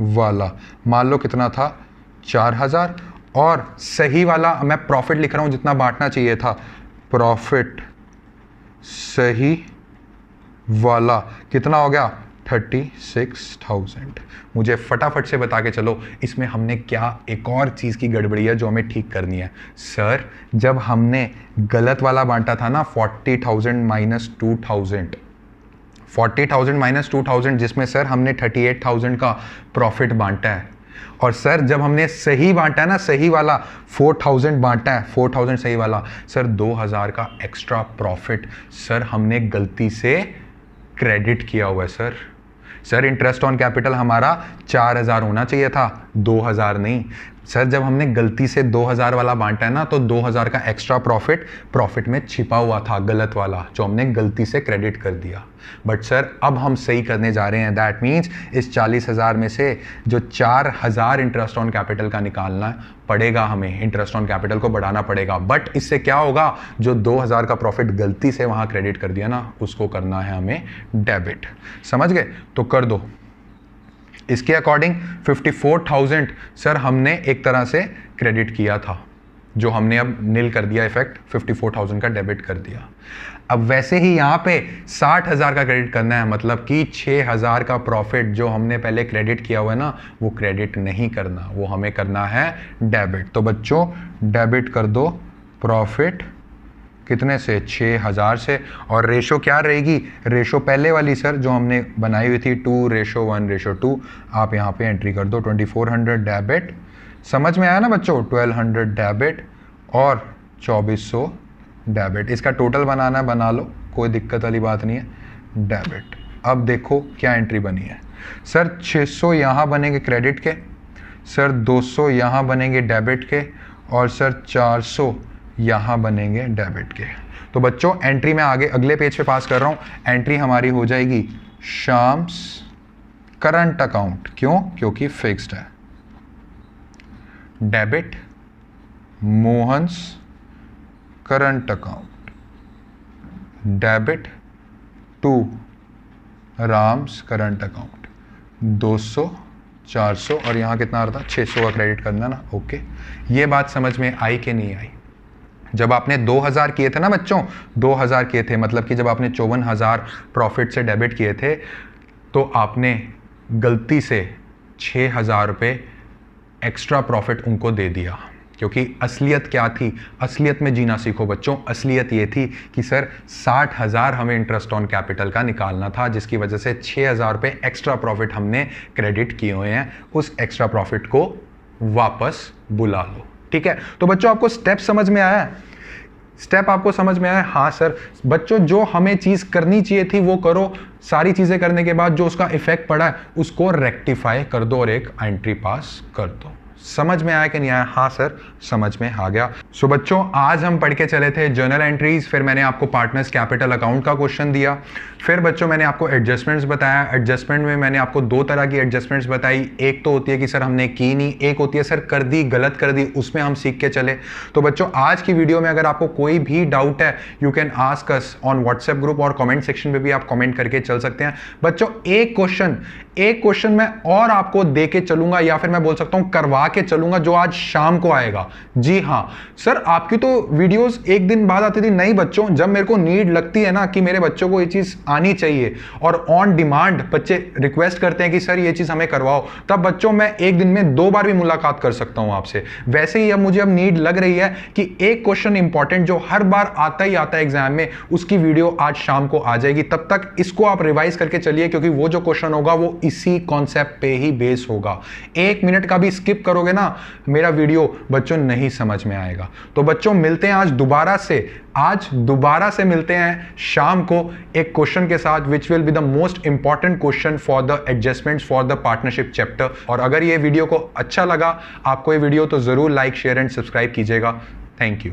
वाला मान लो कितना था? 4,000। और सही वाला मैं प्रॉफिट लिख रहा हूँ जितना बांटना चाहिए था, प्रॉफिट सही वाला कितना हो गया? 36,000। मुझे फटाफट से बता के चलो इसमें हमने क्या एक और चीज़ की गड़बड़ी है जो हमें ठीक करनी है। सर जब हमने गलत वाला बांटा था ना 40,000 माइनस 2,000, 40,000 माइनस 2,000, जिसमें सर हमने 38,000 का प्रॉफिट बांटा है, और सर जब हमने सही बांटा है ना, सही वाला 4,000 बांटा है, 4,000 सही वाला, सर 2,000 का एक्स्ट्रा प्रॉफिट सर हमने गलती से क्रेडिट किया हुआ है। सर इंटरेस्ट ऑन कैपिटल हमारा 4,000 होना चाहिए था, 2,000 नहीं। सर जब हमने गलती से 2,000 वाला बांटा है ना, तो 2,000 का एक्स्ट्रा प्रॉफिट में छिपा हुआ था गलत वाला, जो हमने गलती से क्रेडिट कर दिया। बट सर अब हम सही करने जा रहे हैं। दैट मीन्स इस 40,000 में से जो 4,000 इंटरेस्ट ऑन कैपिटल का निकालना पड़ेगा, हमें इंटरेस्ट ऑन कैपिटल को बढ़ाना पड़ेगा। बट इससे क्या होगा? जो 2,000 का प्रॉफिट गलती से वहाँ क्रेडिट कर दिया ना, उसको करना है हमें डेबिट। समझ गए? तो कर दो। इसके अकॉर्डिंग 54,000 सर हमने एक तरह से क्रेडिट किया था, जो हमने अब नील कर दिया इफेक्ट, 54,000 का डेबिट कर दिया। अब वैसे ही यहाँ पे 60,000 का क्रेडिट करना है, मतलब कि 6,000 का प्रॉफिट जो हमने पहले क्रेडिट किया हुआ है ना, वो क्रेडिट नहीं करना, वो हमें करना है डेबिट। तो बच्चों डेबिट कर दो प्रॉफिट कितने से? 6,000 से। और रेशो क्या रहेगी? रेशो पहले वाली सर जो हमने बनाई हुई थी 2:1:2, आप यहाँ पे एंट्री कर दो 2,400 डेबिट। समझ में आया ना बच्चों? 1,200 डेबिट और 2,400 डेबिट। इसका टोटल बनाना है, बना लो, कोई दिक्कत वाली बात नहीं है, डेबिट। अब देखो क्या एंट्री बनी है। सर 600 यहाँ बनेंगे क्रेडिट के, सर 200 यहाँ बनेंगे डेबिट के, और सर 400 यहाँ बनेंगे डेबिट के। तो बच्चों एंट्री में आगे अगले पेज पे पास कर रहा हूँ। एंट्री हमारी हो जाएगी शाम्स करंट अकाउंट। क्यों? क्योंकि फिक्स्ड है। Debit Mohan's current account, debit to Ram's current account, 200 400 और यहाँ कितना आ रहा था? 600 का क्रेडिट करना ना। ओके, ये बात समझ में आई कि नहीं आई? जब आपने 2,000 किए थे ना बच्चों, 2,000 किए थे, मतलब कि जब आपने 54,000 प्रॉफिट से डेबिट किए थे, तो आपने गलती से 6,000 रुपये एक्स्ट्रा प्रॉफिट उनको दे दिया। क्योंकि असलियत क्या थी, असलियत में जीना सीखो बच्चों। असलियत ये थी कि सर 60,000 हमें इंटरेस्ट ऑन कैपिटल का निकालना था, जिसकी वजह से 6,000 रुपये एक्स्ट्रा प्रॉफिट हमने क्रेडिट किए हुए हैं। उस एक्स्ट्रा प्रॉफिट को वापस बुला लो। ठीक है, तो बच्चों आपको स्टेप समझ में आया? स्टेप आपको समझ में आया? हाँ सर। बच्चों जो हमें चीज़ करनी चाहिए थी वो करो, सारी चीज़ें करने के बाद जो उसका इफेक्ट पड़ा है उसको रेक्टिफाई कर दो और एक एंट्री पास कर दो। समझ में आया कि नहीं आया? हाँ सर, समझ में आ गया। सो बच्चों आज हम पढ़ के चले थे जर्नल एंट्रीज, फिर मैंने आपको पार्टनर्स कैपिटल अकाउंट का क्वेश्चन दिया, फिर बच्चों मैंने आपको एडजस्टमेंट्स बताया। एडजस्टमेंट में मैंने आपको दो तरह की एडजस्टमेंट्स बताई, एक तो होती है कि सर हमने की नहीं, एक होती है सर कर दी, गलत कर दी, उसमें हम सीख के चले। तो बच्चों आज की वीडियो में अगर आपको कोई भी डाउट है you can ask us on WhatsApp group, और कमेंट सेक्शन में भी आप कमेंट करके चल सकते हैं। बच्चों एक क्वेश्चन मैं और आपको दे के चलूंगा, या फिर मैं बोल सकता हूं करवा के चलूंगा, जो आज शाम को आएगा। जी हाँ सर, आपकी तो वीडियोस एक दिन बाद आती थी। नहीं बच्चों, जब मेरे को नीड लगती है ना कि मेरे बच्चों को ये चीज आनी चाहिए और ऑन डिमांड बच्चे रिक्वेस्ट करते हैं कि सर ये चीज हमें करवाओ, तब बच्चों मैं एक दिन में 2 बार भी मुलाकात कर सकता हूं आपसे। वैसे ही अब मुझे नीड लग रही है कि एक क्वेश्चन इंपॉर्टेंट जो हर बार आता ही आता है एग्जाम में, उसकी वीडियो आज शाम को आ जाएगी। तब तक इसको आप रिवाइज करके चलिए, क्योंकि वो जो क्वेश्चन होगा वो इसी कॉन्सेप्ट पे ही बेस होगा। 1 मिनट का भी स्किप करोगे ना मेरा वीडियो बच्चों नहीं समझ में आएगा। तो बच्चों मिलते हैं आज दोबारा से मिलते हैं शाम को एक क्वेश्चन के साथ, which will be the most important question for the adjustments for the partnership chapter. और अगर ये वीडियो को अच्छा लगा आपको ये वीडियो, तो जरूर लाइक शेयर एंड सब्सक्राइब कीजिएगा। Thank you.